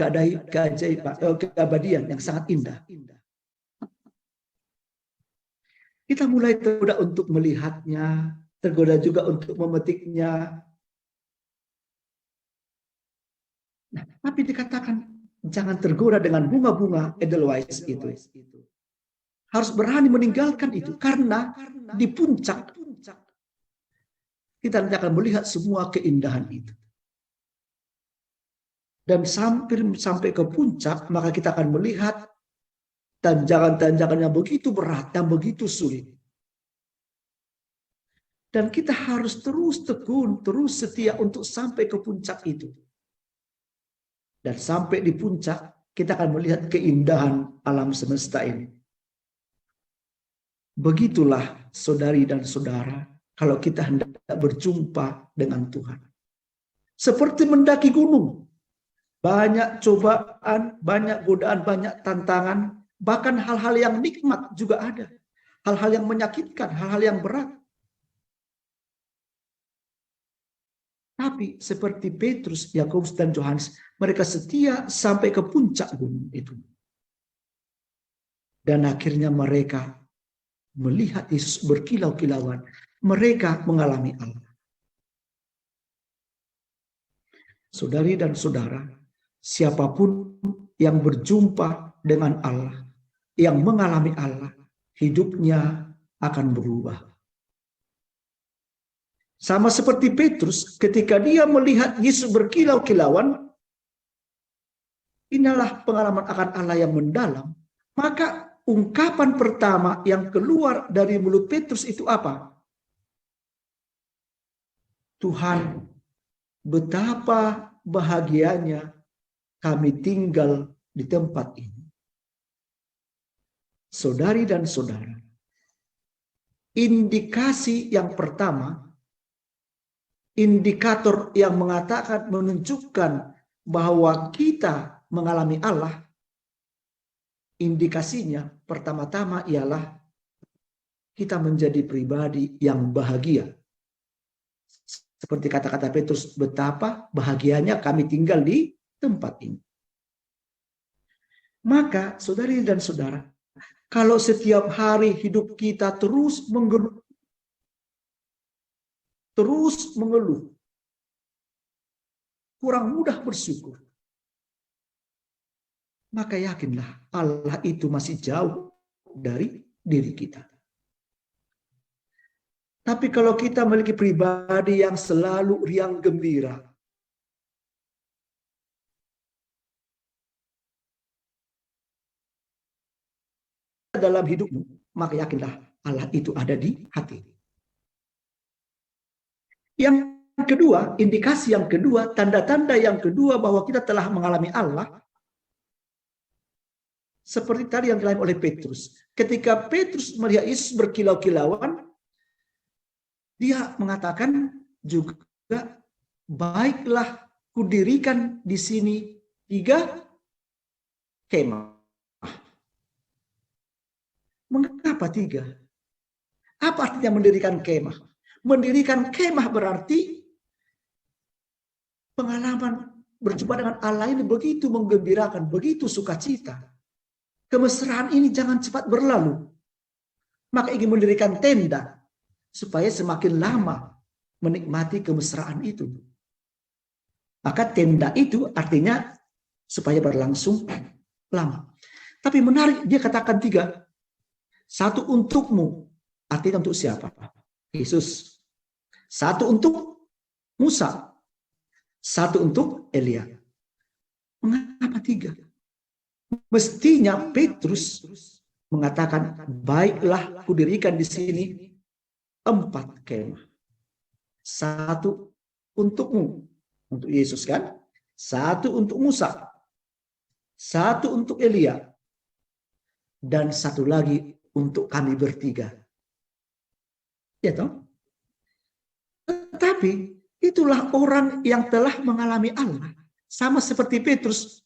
keabadian yang sangat indah. Kita mulai tergoda untuk melihatnya, tergoda juga untuk memetiknya. Nah, tapi dikatakan jangan tergoda dengan bunga-bunga Edelweiss itu. Harus berani meninggalkan itu karena di puncak kita nanti akan melihat semua keindahan itu. Dan sampai ke puncak, maka kita akan melihat tanjakan-tanjakan yang begitu berat, yang begitu sulit. Dan kita harus terus tekun, terus setia untuk sampai ke puncak itu. Dan sampai di puncak, kita akan melihat keindahan alam semesta ini. Begitulah saudari dan saudara, kalau kita hendak berjumpa dengan Tuhan. Seperti mendaki gunung. Banyak cobaan, banyak godaan, banyak tantangan. Bahkan hal-hal yang nikmat juga ada. Hal-hal yang menyakitkan, hal-hal yang berat. Tapi seperti Petrus, Yakobus, dan Yohanes, mereka setia sampai ke puncak gunung itu. Dan akhirnya mereka melihat Yesus berkilau-kilauan. Mereka mengalami Allah. Saudari dan saudara, siapapun yang berjumpa dengan Allah, yang mengalami Allah, hidupnya akan berubah. Sama seperti Petrus, ketika dia melihat Yesus berkilau-kilauan, inilah pengalaman akan Allah yang mendalam. Maka ungkapan pertama yang keluar dari mulut Petrus itu apa? Tuhan, betapa bahagianya kami tinggal di tempat ini. Saudari dan saudara, indikasi yang pertama, indikator yang mengatakan, menunjukkan bahwa kita mengalami Allah, indikasinya pertama-tama ialah kita menjadi pribadi yang bahagia. Seperti kata-kata Petrus, betapa bahagianya kami tinggal di tempat ini. Maka saudari dan saudara, kalau setiap hari hidup kita terus mengeluh, kurang mudah bersyukur, maka yakinlah Allah itu masih jauh dari diri kita. Tapi kalau kita memiliki pribadi yang selalu riang gembira, dalam hidupmu, maka yakinlah Allah itu ada di hati. Yang kedua, indikasi yang kedua, tanda-tanda yang kedua bahwa kita telah mengalami Allah, seperti tadi yang dilakukan oleh Petrus. Ketika Petrus melihat Yesus berkilau-kilauan, dia mengatakan juga, baiklah kudirikan di sini 3 kemah. Mengapa 3? Apa artinya mendirikan kemah? Mendirikan kemah berarti pengalaman berjumpa dengan Allah ini begitu menggembirakan, begitu sukacita. Kemesraan ini jangan cepat berlalu. Maka ingin mendirikan tenda supaya semakin lama menikmati kemesraan itu. Maka tenda itu artinya supaya berlangsung lama. Tapi menarik, dia katakan 3. 1 untukmu. Artinya untuk siapa? Yesus. 1 untuk Musa. 1 untuk Elia. Mengapa 3? Mestinya Petrus mengatakan, baiklah kudirikan di sini 4 kemah. 1 untukmu, untuk Yesus kan? 1 untuk Musa. 1 untuk Elia. Dan 1 lagi untuk kami bertiga. Ya toh? Tetapi itulah orang yang telah mengalami Allah. Sama seperti Petrus.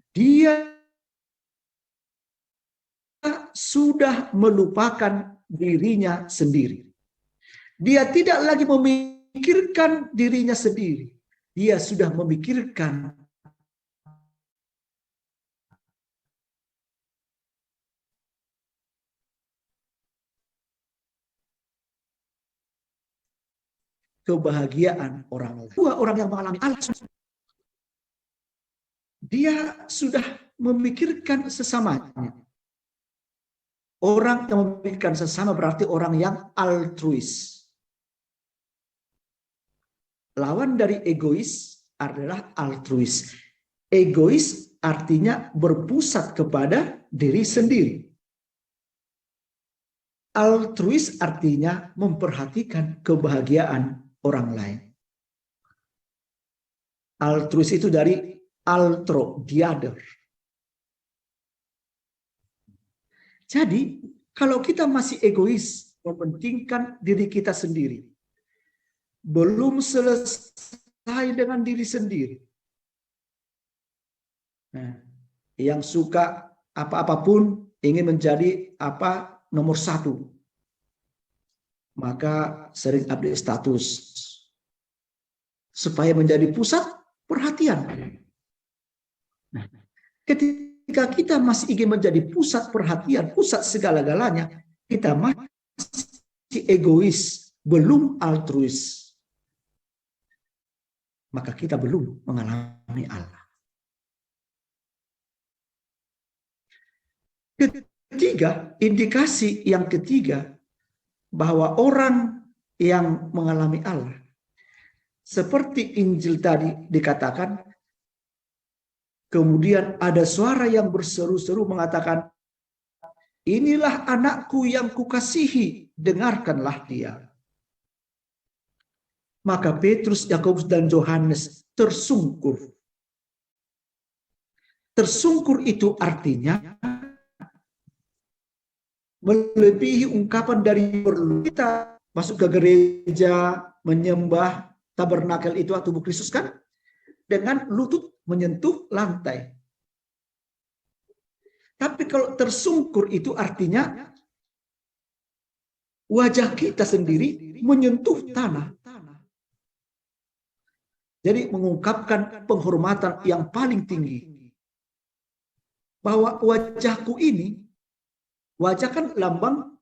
Dia sudah melupakan dirinya sendiri. Dia tidak lagi memikirkan dirinya sendiri. Dia sudah memikirkan kebahagiaan orang lain. 2 orang yang mengalami Allah, dia sudah memikirkan sesamanya. Orang yang memikirkan sesama berarti orang yang altruis. Lawan dari egois adalah altruis. Egois artinya berpusat kepada diri sendiri. Altruis artinya memperhatikan kebahagiaan orang lain. Altruis itu dari altro, the other. Jadi Kalau kita masih egois, mementingkan diri kita sendiri, belum selesai dengan diri sendiri. Nah, yang suka apa-apapun ingin menjadi nomor satu, maka sering update status supaya menjadi pusat perhatian. Nah, ketika kita masih ingin menjadi pusat perhatian, pusat segala-galanya, kita masih egois, belum altruis, maka kita belum mengalami Allah. Ketiga, indikasi yang ketiga bahwa orang yang mengalami Allah, seperti Injil tadi dikatakan, kemudian ada suara yang berseru-seru mengatakan, inilah anakku yang kukasihi, dengarkanlah dia. Maka Petrus, Yakobus, dan Yohanes tersungkur. Tersungkur itu artinya melebihi ungkapan dari perlu kita masuk ke gereja, menyembah tabernakel itu tubuh Kristus kan, dengan lutut menyentuh lantai. Tapi kalau tersungkur itu artinya wajah kita sendiri menyentuh tanah. Jadi mengungkapkan penghormatan yang paling tinggi. Bahwa wajahku ini, wajah kan lambang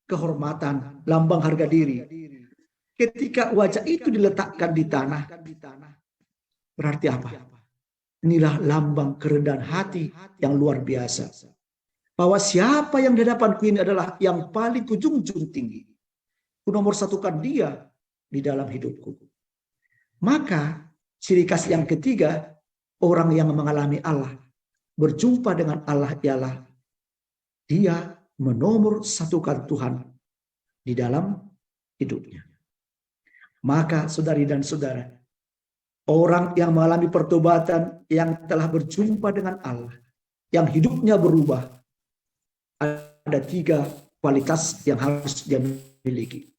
kehormatan, lambang harga diri. Ketika wajah itu diletakkan di tanah, berarti apa? Inilah lambang kerendahan hati yang luar biasa. Bahwa siapa yang di hadapanku ini adalah yang paling kujunjung tinggi. Ku nomor satukan dia di dalam hidupku. Maka ciri khas yang ketiga, orang yang mengalami Allah, berjumpa dengan Allah ialah dia menomor satukan Tuhan di dalam hidupnya. Maka saudari dan saudara, orang yang mengalami pertobatan, yang telah berjumpa dengan Allah, yang hidupnya berubah, ada 3 kualitas yang harus dia miliki.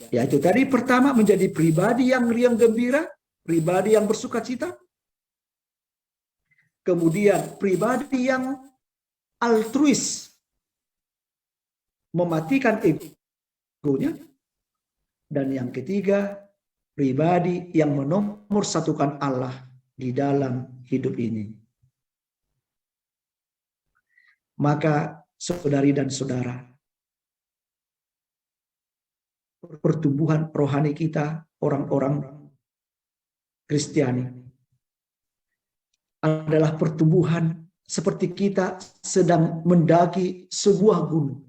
Yaitu tadi pertama, menjadi pribadi yang riang gembira, pribadi yang bersuka cita. Kemudian pribadi yang altruis, mematikan egonya. Dan yang ketiga, pribadi yang menomorsatukan Allah di dalam hidup ini. Maka saudari dan saudara, pertumbuhan rohani kita, orang-orang Kristiani, adalah pertumbuhan seperti kita sedang mendaki sebuah gunung.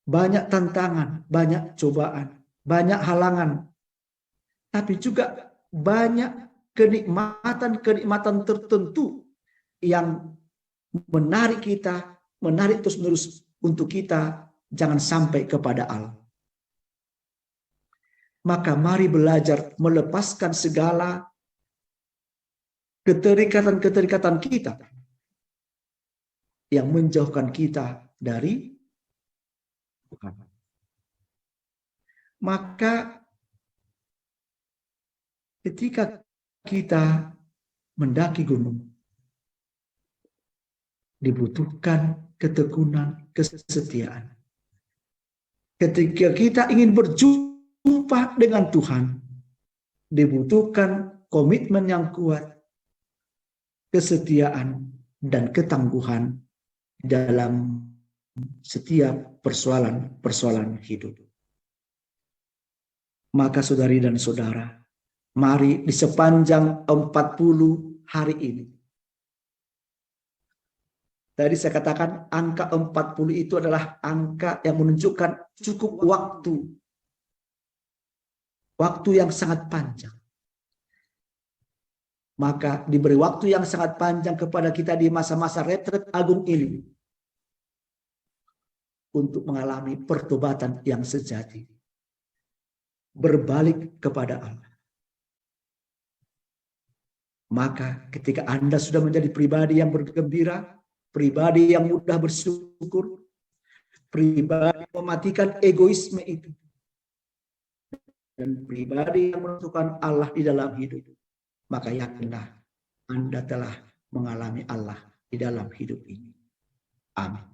Banyak tantangan, banyak cobaan, banyak halangan, tapi juga banyak kenikmatan-kenikmatan tertentu yang menarik kita, menarik terus-menerus untuk kita jangan sampai kepada Allah. Maka mari belajar melepaskan segala keterikatan-keterikatan kita yang menjauhkan kita dari Tuhan. Maka ketika kita mendaki gunung, dibutuhkan ketekunan, kesetiaan. Ketika kita ingin berjumpa dengan Tuhan, dibutuhkan komitmen yang kuat, kesetiaan, dan ketangguhan dalam setiap persoalan hidup. Maka saudari dan saudara, mari di sepanjang 40 hari ini. Tadi saya katakan angka 40 itu adalah angka yang menunjukkan cukup waktu. Waktu yang sangat panjang. Maka diberi waktu yang sangat panjang kepada kita di masa-masa retret agung ini. Untuk mengalami pertobatan yang sejati. Berbalik kepada Allah. Maka ketika Anda sudah menjadi pribadi yang bergembira, pribadi yang mudah bersyukur, pribadi yang mematikan egoisme itu, dan pribadi yang menentukan Allah di dalam hidup, maka yakinlah Anda telah mengalami Allah di dalam hidup ini. Amin.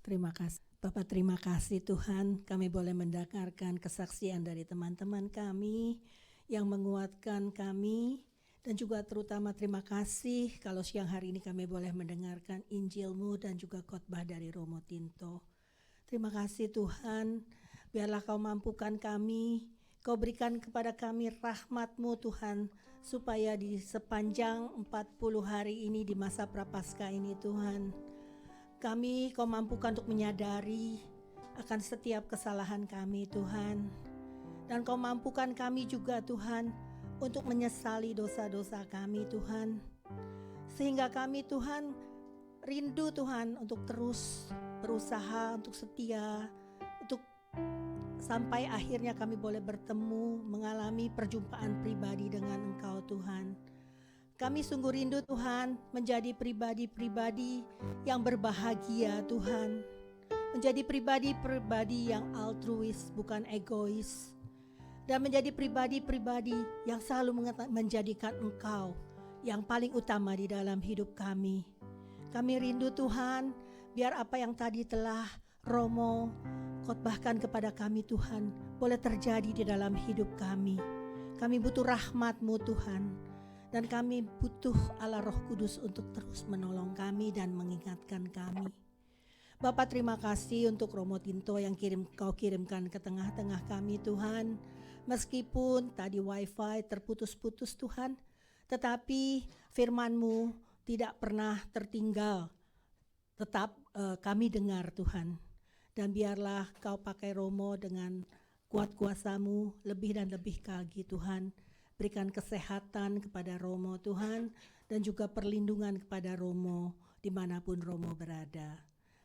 Terima kasih. Bapak, terima kasih Tuhan, kami boleh mendengarkan kesaksian dari teman-teman kami yang menguatkan kami, dan juga terutama terima kasih kalau siang hari ini kami boleh mendengarkan Injil-Mu dan juga khotbah dari Romo Tinto. Terima kasih Tuhan, biarlah Kau mampukan kami, Kau berikan kepada kami rahmat-Mu Tuhan, supaya di sepanjang 40 hari ini di masa Prapaskah ini Tuhan, kami Kau mampukan untuk menyadari akan setiap kesalahan kami Tuhan. Dan Kau mampukan kami juga Tuhan untuk menyesali dosa-dosa kami Tuhan. Sehingga kami Tuhan rindu Tuhan untuk terus berusaha, untuk setia, untuk sampai akhirnya kami boleh bertemu, mengalami perjumpaan pribadi dengan Engkau Tuhan. Kami sungguh rindu Tuhan menjadi pribadi-pribadi yang berbahagia Tuhan. Menjadi pribadi-pribadi yang altruis, bukan egois. Dan menjadi pribadi-pribadi yang selalu menjadikan Engkau yang paling utama di dalam hidup kami. Kami rindu Tuhan, biar apa yang tadi telah Romo khotbahkan kepada kami Tuhan, boleh terjadi di dalam hidup kami. Kami butuh rahmat-Mu Tuhan. Dan kami butuh Allah Roh Kudus untuk terus menolong kami dan mengingatkan kami. Bapak, terima kasih untuk Romo Tinto yang Kau kirimkan ke tengah-tengah kami Tuhan. Meskipun tadi wifi terputus-putus Tuhan, tetapi firman-Mu tidak pernah tertinggal. Tetap kami dengar Tuhan. Dan biarlah Kau pakai Romo dengan kuat kuasa-Mu lebih dan lebih lagi Tuhan. Berikan kesehatan kepada Romo Tuhan, dan juga perlindungan kepada Romo dimanapun Romo berada.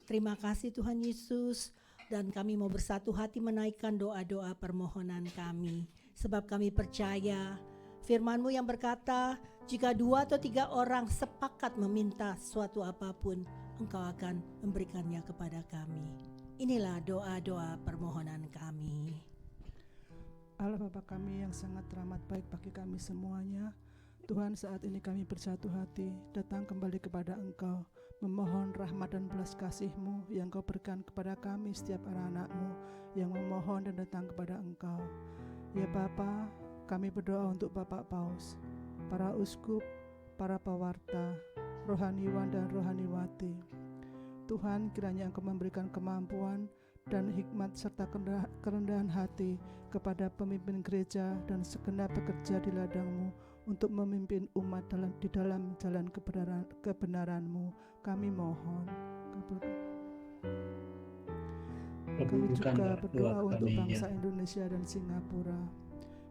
Terima kasih Tuhan Yesus, dan kami mau bersatu hati menaikkan doa-doa permohonan kami. Sebab kami percaya firman-Mu yang berkata, jika 2 atau 3 orang sepakat meminta suatu apapun, Engkau akan memberikannya kepada kami. Inilah doa-doa permohonan kami. Allah Bapa kami yang sangat teramat baik bagi kami semuanya, Tuhan, saat ini kami bersatu hati datang kembali kepada Engkau, memohon rahmat dan belas kasih-Mu yang Kau berikan kepada kami setiap anak-anak-Mu yang memohon dan datang kepada Engkau. Ya Bapa, kami berdoa untuk Bapak Paus, para uskup, para pewarta, rohaniwan dan rohaniwati. Tuhan, kiranya Engkau memberikan kemampuan dan hikmat serta kerendahan hati kepada pemimpin gereja dan segenap pekerja di ladang-Mu untuk memimpin umat di dalam jalan kebenaran-Mu. Kami mohon. Kami juga berdoa untuk bangsa Indonesia dan Singapura.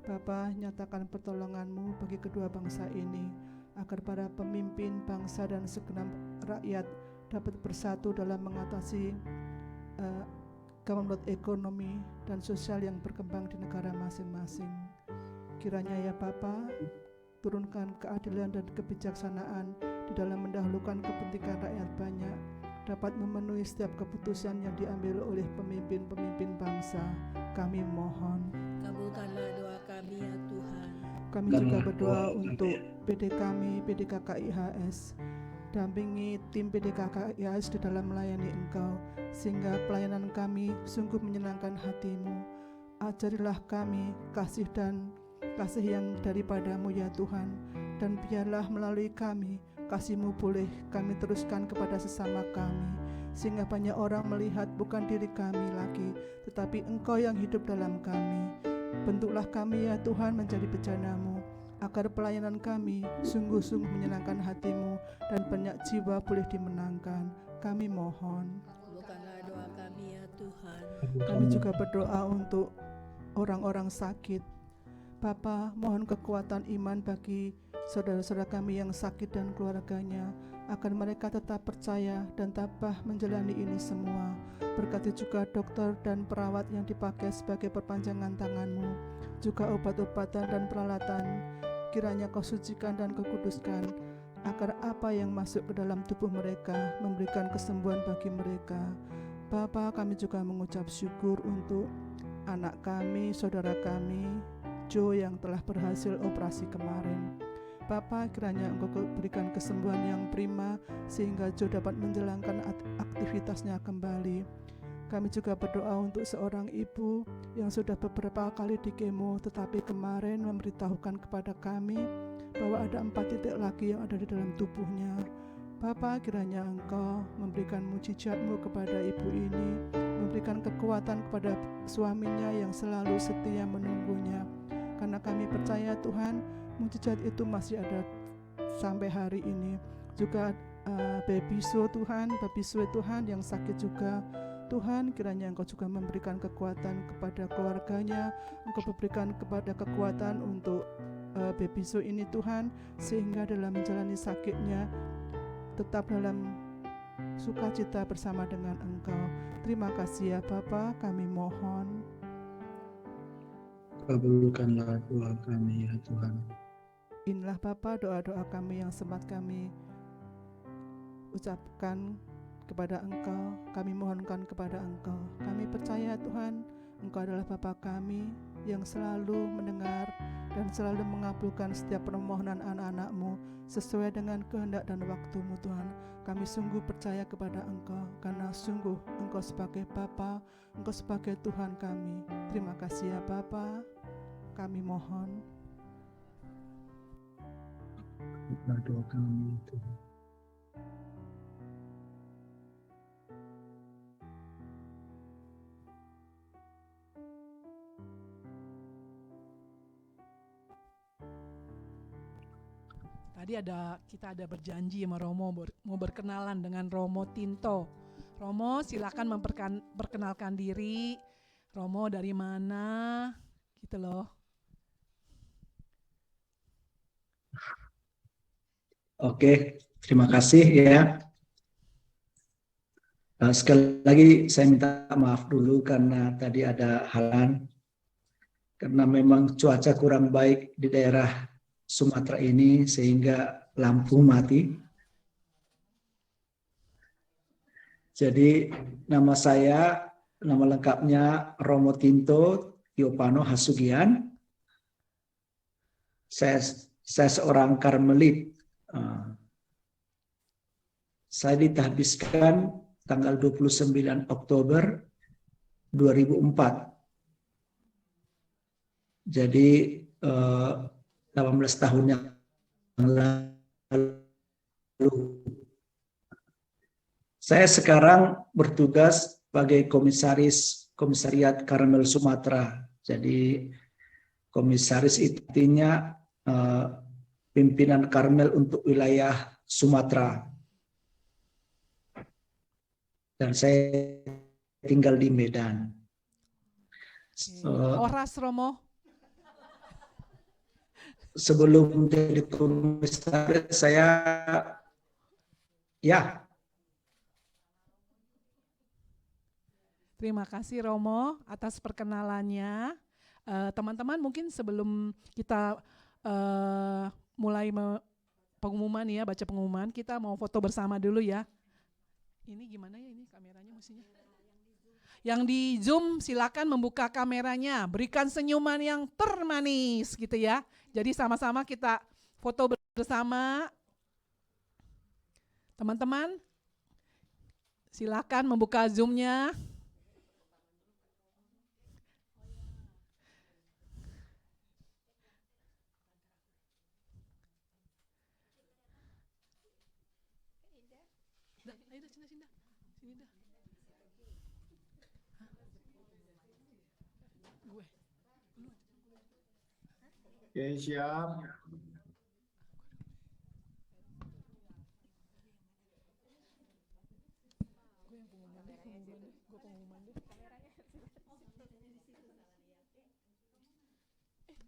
Bapa, nyatakan pertolongan-Mu bagi kedua bangsa ini, agar para pemimpin bangsa dan segenap rakyat dapat bersatu dalam mengatasi kemelut ekonomi dan sosial yang berkembang di negara masing-masing. Kiranya ya Bapa, turunkan keadilan dan kebijaksanaan di dalam mendahulukan kepentingan rakyat banyak, dapat memenuhi setiap keputusan yang diambil oleh pemimpin-pemimpin bangsa. Kami mohon. Kabulkanlah doa kami ya Tuhan. Kami juga berdoa untuk PD kami, PDKKIHS. Dampingi tim PDKKIHS di dalam melayani Engkau, sehingga pelayanan kami sungguh menyenangkan hati-Mu. Ajarilah kami kasih yang daripada-Mu ya Tuhan, dan biarlah melalui kami kasih-Mu boleh kami teruskan kepada sesama kami, sehingga banyak orang melihat bukan diri kami lagi, tetapi Engkau yang hidup dalam kami. Bentuklah kami ya Tuhan menjadi bejana-Mu, agar pelayanan kami sungguh-sungguh menyenangkan hati-Mu dan banyak jiwa boleh dimenangkan. Kami mohon. Kabulkanlah doa kami ya Tuhan. Kami juga berdoa untuk orang-orang sakit. Bapa, mohon kekuatan iman bagi saudara-saudara kami yang sakit dan keluarganya, agar mereka tetap percaya dan tabah menjalani ini semua. Berkati juga dokter dan perawat yang dipakai sebagai perpanjangan tangan-Mu, juga obat-obatan dan peralatan. kiranya Kau sucikan dan Kau kuduskan, agar apa yang masuk ke dalam tubuh mereka memberikan kesembuhan bagi mereka. Bapa, kami juga mengucap syukur untuk anak kami, saudara kami, Joe yang telah berhasil operasi kemarin. Bapa, kiranya Engkau berikan kesembuhan yang prima sehingga Joe dapat menjalankan aktivitasnya kembali. Kami juga berdoa untuk seorang ibu yang sudah beberapa kali di kemo, tetapi kemarin memberitahukan kepada kami bahwa ada 4 titik lagi yang ada di dalam tubuhnya. Bapa, kiranya Engkau memberikan mujizat-Mu kepada ibu ini, memberikan kekuatan kepada suaminya yang selalu setia menunggunya. Karena kami percaya Tuhan, mujizat itu masih ada sampai hari ini. Juga baby Sue Tuhan yang sakit juga. Tuhan, kiranya Engkau juga memberikan kekuatan kepada keluarganya, Engkau berikan kepada kekuatan untuk baby Sue ini Tuhan, sehingga dalam menjalani sakitnya tetap dalam sukacita bersama dengan Engkau. Terima kasih ya Bapa, kami mohon. Kabulkanlah doa kami ya Tuhan. Inilah Bapa doa-doa kami yang sempat kami ucapkan kepada Engkau, kami mohonkan kepada Engkau. Kami percaya Tuhan, Engkau adalah Bapa kami yang selalu mendengar dan selalu mengabulkan setiap permohonan anak-anak-Mu sesuai dengan kehendak dan waktu-Mu Tuhan. Kami sungguh percaya kepada Engkau, karena sungguh Engkau sebagai Bapa, Engkau sebagai Tuhan kami. Terima kasih ya Bapa, kami mohon. Doa kami Tuhan. Tadi kita ada berjanji sama Romo mau berkenalan dengan Romo Tinto. Romo, silakan memperkenalkan diri. Romo dari mana? Gitu loh. Oke, terima kasih ya. Sekali lagi saya minta maaf dulu karena tadi ada halangan. Karena memang cuaca kurang baik di daerah Sumatera ini sehingga lampu mati. Jadi nama lengkapnya Romo Tinto Yopano Hasugian. Saya seorang Karmelit. Saya ditahbiskan tanggal 29 Oktober 2004. Jadi 18 tahun yang lalu. Saya sekarang bertugas sebagai Komisariat Karmel Sumatera. Jadi komisaris itu artinya pimpinan Karmel untuk wilayah Sumatera. Dan saya tinggal di Medan. Oras Romo. Sebelum jadi komisaris saya ya. Terima kasih Romo atas perkenalannya. Teman-teman mungkin sebelum kita mulai pengumuman ya, baca pengumuman, kita mau foto bersama dulu ya. Ini gimana ya ini kameranya mestinya? Yang di Zoom silakan membuka kameranya, berikan senyuman yang termanis gitu ya. Jadi sama-sama kita foto bersama. Teman-teman silakan membuka Zoom-nya. Oke, siap.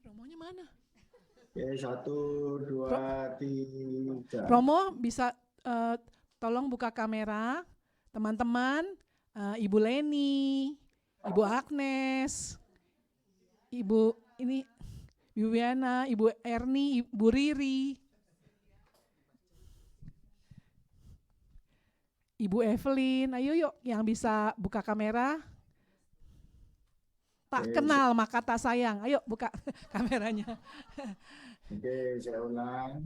Romonya mana? Oke, 1, 2, 3. Romo bisa tolong buka kamera, teman-teman, Ibu Leni, Ibu Agnes, Ibu ini Ibu Wiana, Ibu Erni, Ibu Riri, Ibu Evelyn, ayo yuk yang bisa buka kamera. Tak kenal maka tak sayang, ayo buka kameranya. Oke, saya ulang.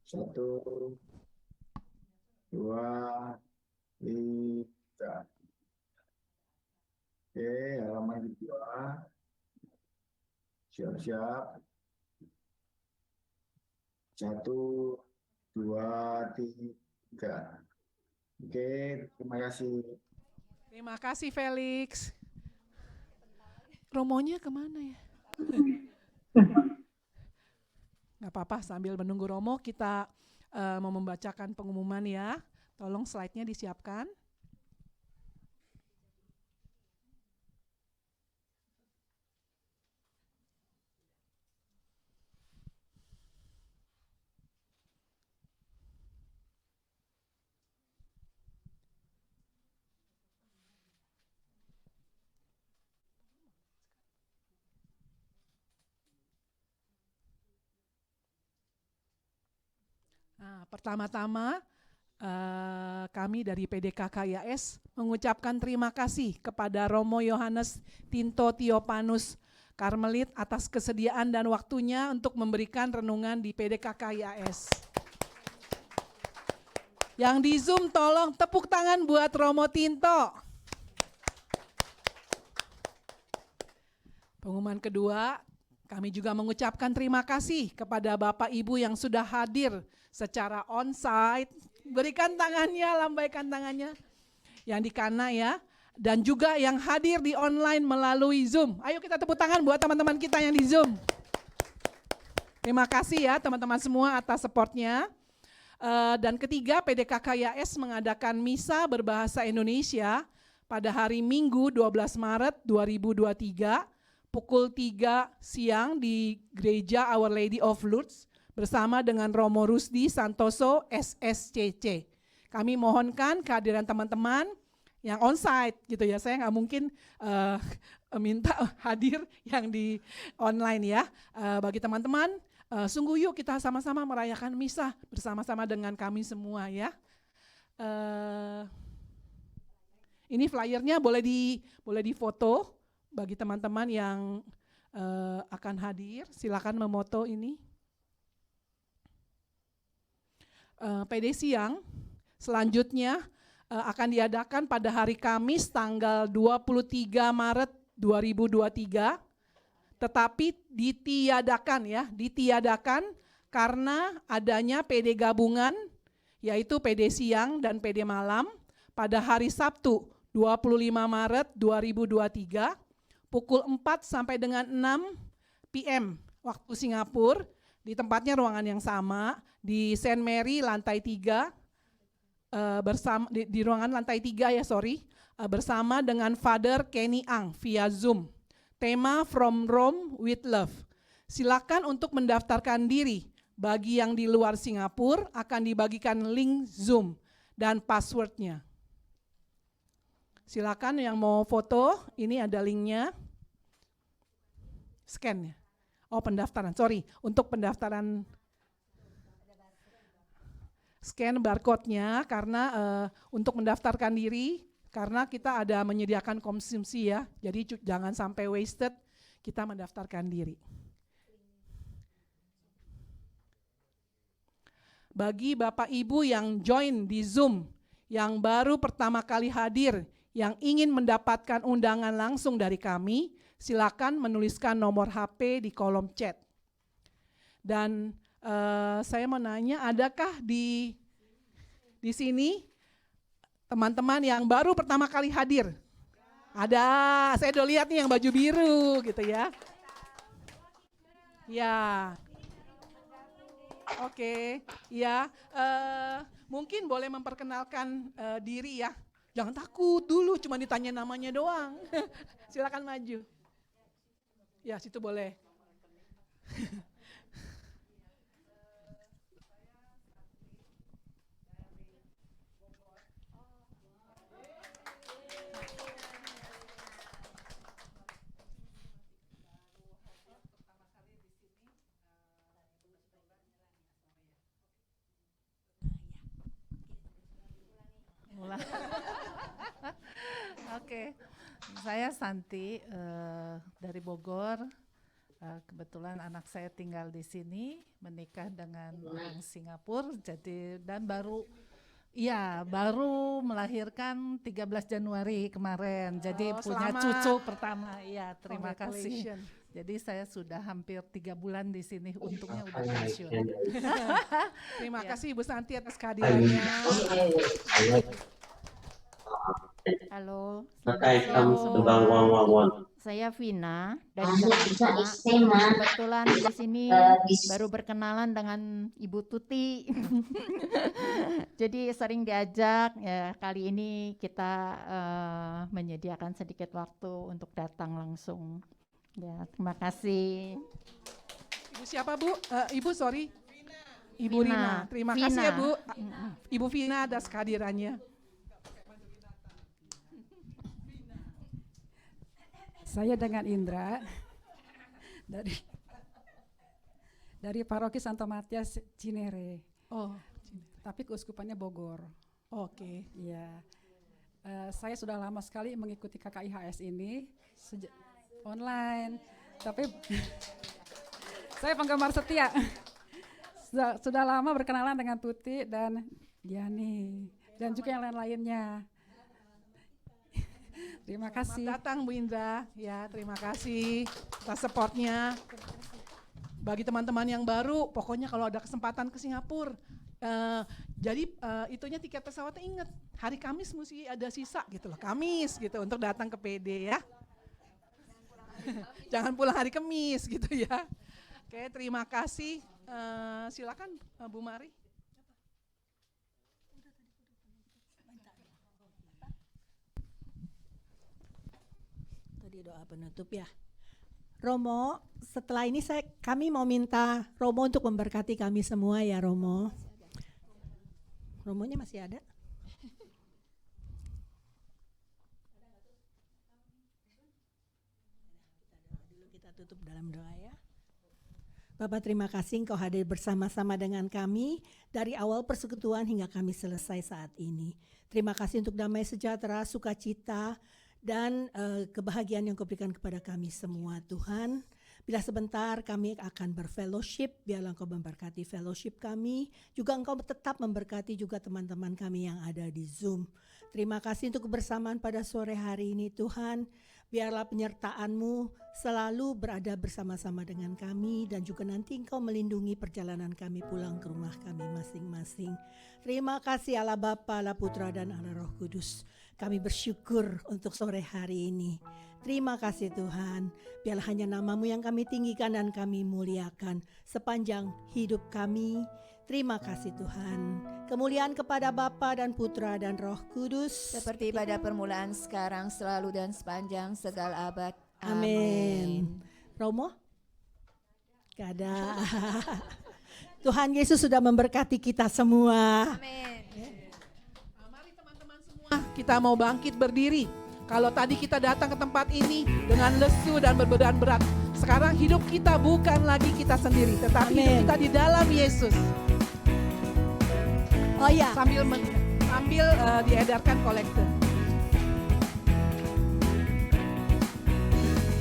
1, 2, 3. Oke, halaman kedua. Siap-siap. 1, 2, 3. Oke, terima kasih. Terima kasih Felix. Romonya kemana ya? Nggak apa-apa, sambil menunggu Romo kita mau membacakan pengumuman ya. Tolong slide-nya disiapkan. Nah, pertama-tama kami dari PDKKIAS mengucapkan terima kasih kepada Romo Yohanes Tinto Tiopanus Karmelit atas kesediaan dan waktunya untuk memberikan renungan di PDKKIAS. Yang di Zoom tolong tepuk tangan buat Romo Tinto. Pengumuman kedua, kami juga mengucapkan terima kasih kepada Bapak Ibu yang sudah hadir secara on-site. Berikan tangannya, lambaikan tangannya. Yang di Kana ya. Dan juga yang hadir di online melalui Zoom. Ayo kita tepuk tangan buat teman-teman kita yang di Zoom. Terima kasih ya teman-teman semua atas supportnya. Dan ketiga, PDKKIAS mengadakan misa berbahasa Indonesia pada hari Minggu 12 Maret 2023 pukul 3 siang di Gereja Our Lady of Lourdes bersama dengan Romo Rusdi Santoso SSCC. Kami mohonkan kehadiran teman-teman yang onsite gitu ya. Saya nggak mungkin minta hadir yang di online ya. Bagi teman-teman, sungguh yuk kita sama-sama merayakan misa bersama-sama dengan kami semua ya. Ini flyernya boleh difoto. Bagi teman-teman yang akan hadir, silakan memoto ini. PD siang selanjutnya akan diadakan pada hari Kamis tanggal 23 Maret 2023, tetapi ditiadakan karena adanya PD gabungan, yaitu PD siang dan PD malam pada hari Sabtu 25 Maret 2023, pukul 4 sampai dengan 6 PM waktu Singapura, di tempatnya ruangan yang sama, di Saint Mary lantai 3, bersama di ruangan lantai 3 ya bersama dengan Father Kenny Ang via Zoom. Tema From Rome with Love. Silakan untuk mendaftarkan diri. Bagi yang di luar Singapura akan dibagikan link Zoom dan passwordnya. Silakan yang mau foto, ini ada linknya. Scan ya. Oh pendaftaran, untuk pendaftaran. Scan barcode-nya karena untuk mendaftarkan diri, karena kita ada menyediakan konsumsi ya, jadi jangan sampai wasted, kita mendaftarkan diri. Bagi Bapak Ibu yang join di Zoom, yang baru pertama kali hadir, yang ingin mendapatkan undangan langsung dari kami, silakan menuliskan nomor HP di kolom chat. Dan saya mau nanya, adakah di sini teman-teman yang baru pertama kali hadir? Ada, saya udah lihat nih yang baju biru gitu ya. Ya, oke, ya, mungkin boleh memperkenalkan diri ya. Jangan takut dulu, cuma ditanya namanya doang. Silakan maju. Ya, situ boleh. Oke, saya Santi dari Bogor. Kebetulan anak saya tinggal di sini, menikah dengan orang Singapura, jadi dan baru melahirkan 13 Januari kemarin. Jadi punya selamat. cucu pertama. Iya, terima kasih. Congratulations. Jadi saya sudah hampir 3 bulan di sini, untungnya udah pensiun. Terima Ya. kasih Ibu Santi atas kehadirannya. Halo, Pakai selamat kamu siang semua. wang. Saya Vina dari Jakarta. Kebetulan di sini baru berkenalan dengan Ibu Tuti. Jadi sering diajak. Ya, kali ini kita menyediakan sedikit waktu untuk datang langsung. Ya, terima kasih. Ibu siapa Bu? Ibu sorry. Ibu Rina. Terima kasih ya Vina. Bu. Ibu Vina atas kehadirannya. Saya dengan Indra dari Paroki Santo Matias Cinere, Oh, tapi keuskupannya Bogor. oke. Iya, saya sudah lama sekali mengikuti KKIHS ini online, tapi saya penggemar setia. Sudah lama berkenalan dengan Tuti dan Diani dan juga yang lain-lainnya. Terima kasih. Selamat datang Bu Indra. Ya, terima kasih atas supportnya. Bagi teman-teman yang baru, pokoknya kalau ada kesempatan ke Singapura, jadi itunya tiket pesawatnya ingat, hari Kamis mesti ada sisa gitu loh, Kamis gitu untuk datang ke PD ya. Jangan pulang hari Kamis gitu ya. Oke, terima kasih. Silakan Bu Mari. Tadi doa penutup ya. Romo, setelah ini kami mau minta Romo untuk memberkati kami semua ya Romo. Romonya masih ada? Dulu kita tutup dalam doa ya. Bapak terima kasih Engkau hadir bersama-sama dengan kami dari awal persekutuan hingga kami selesai saat ini. Terima kasih untuk damai sejahtera, sukacita, dan kebahagiaan yang Kau berikan kepada kami semua Tuhan. Bila sebentar kami akan berfellowship, biarlah Engkau memberkati fellowship kami. Juga Engkau tetap memberkati juga teman-teman kami yang ada di Zoom. Terima kasih untuk kebersamaan pada sore hari ini Tuhan. Biarlah penyertaan-Mu selalu berada bersama-sama dengan kami dan juga nanti Engkau melindungi perjalanan kami pulang ke rumah kami masing-masing. Terima kasih Allah Bapa, Allah Putra dan Allah Roh Kudus. Kami bersyukur untuk sore hari ini. Terima kasih Tuhan. Biarlah hanya nama-Mu yang kami tinggikan dan kami muliakan sepanjang hidup kami. Terima kasih Tuhan. Kemuliaan kepada Bapa dan Putra dan Roh Kudus. Seperti pada permulaan, sekarang, selalu dan sepanjang segala abad. Amin. Romo? Gak ada. Tuhan Yesus sudah memberkati kita semua. Amin. Mari teman-teman semua, kita mau bangkit berdiri. Kalau tadi kita datang ke tempat ini dengan lesu dan berbeban berat, sekarang hidup kita bukan lagi kita sendiri, tetapi hidup Amin. kita di dalam Yesus. Oh ya, Sambil diedarkan kolektor.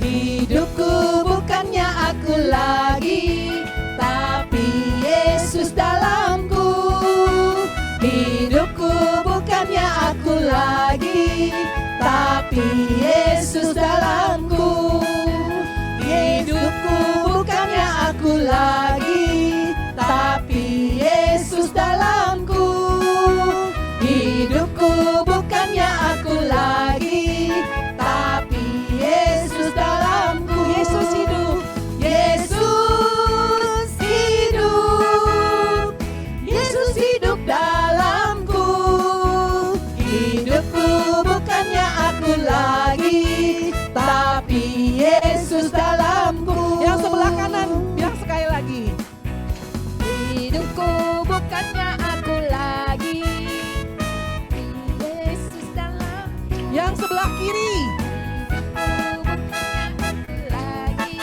hidupku bukannya aku lagi, tapi Yesus dalamku. Hidupku bukannya aku lagi, tapi Yesus dalamku. Hidupku bukannya aku lagi, tapi Yesus dalamku. Hidupku bukannya aku lagi, tapi Yesus dalamku. Yesus hidup, Yesus hidup, Yesus hidup dalamku. Hidupku bukannya aku lagi, tapi Yesus dalamku. Yang sebelah kanan, bilang sekali lagi. Hidupku bukannya aku lagi, Yesus dalam. Yang sebelah kiri. Hidupku bukannya aku lagi,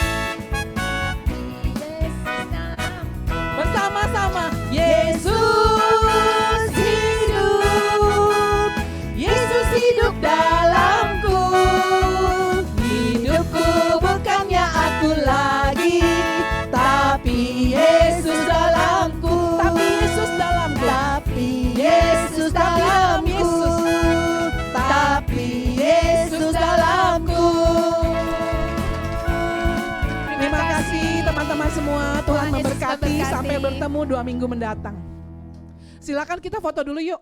Yesus dalam. Bersama-sama. Yesus hidup, Yesus hidup dalamku. Sampai bertemu 2 minggu mendatang. Silakan kita foto dulu yuk.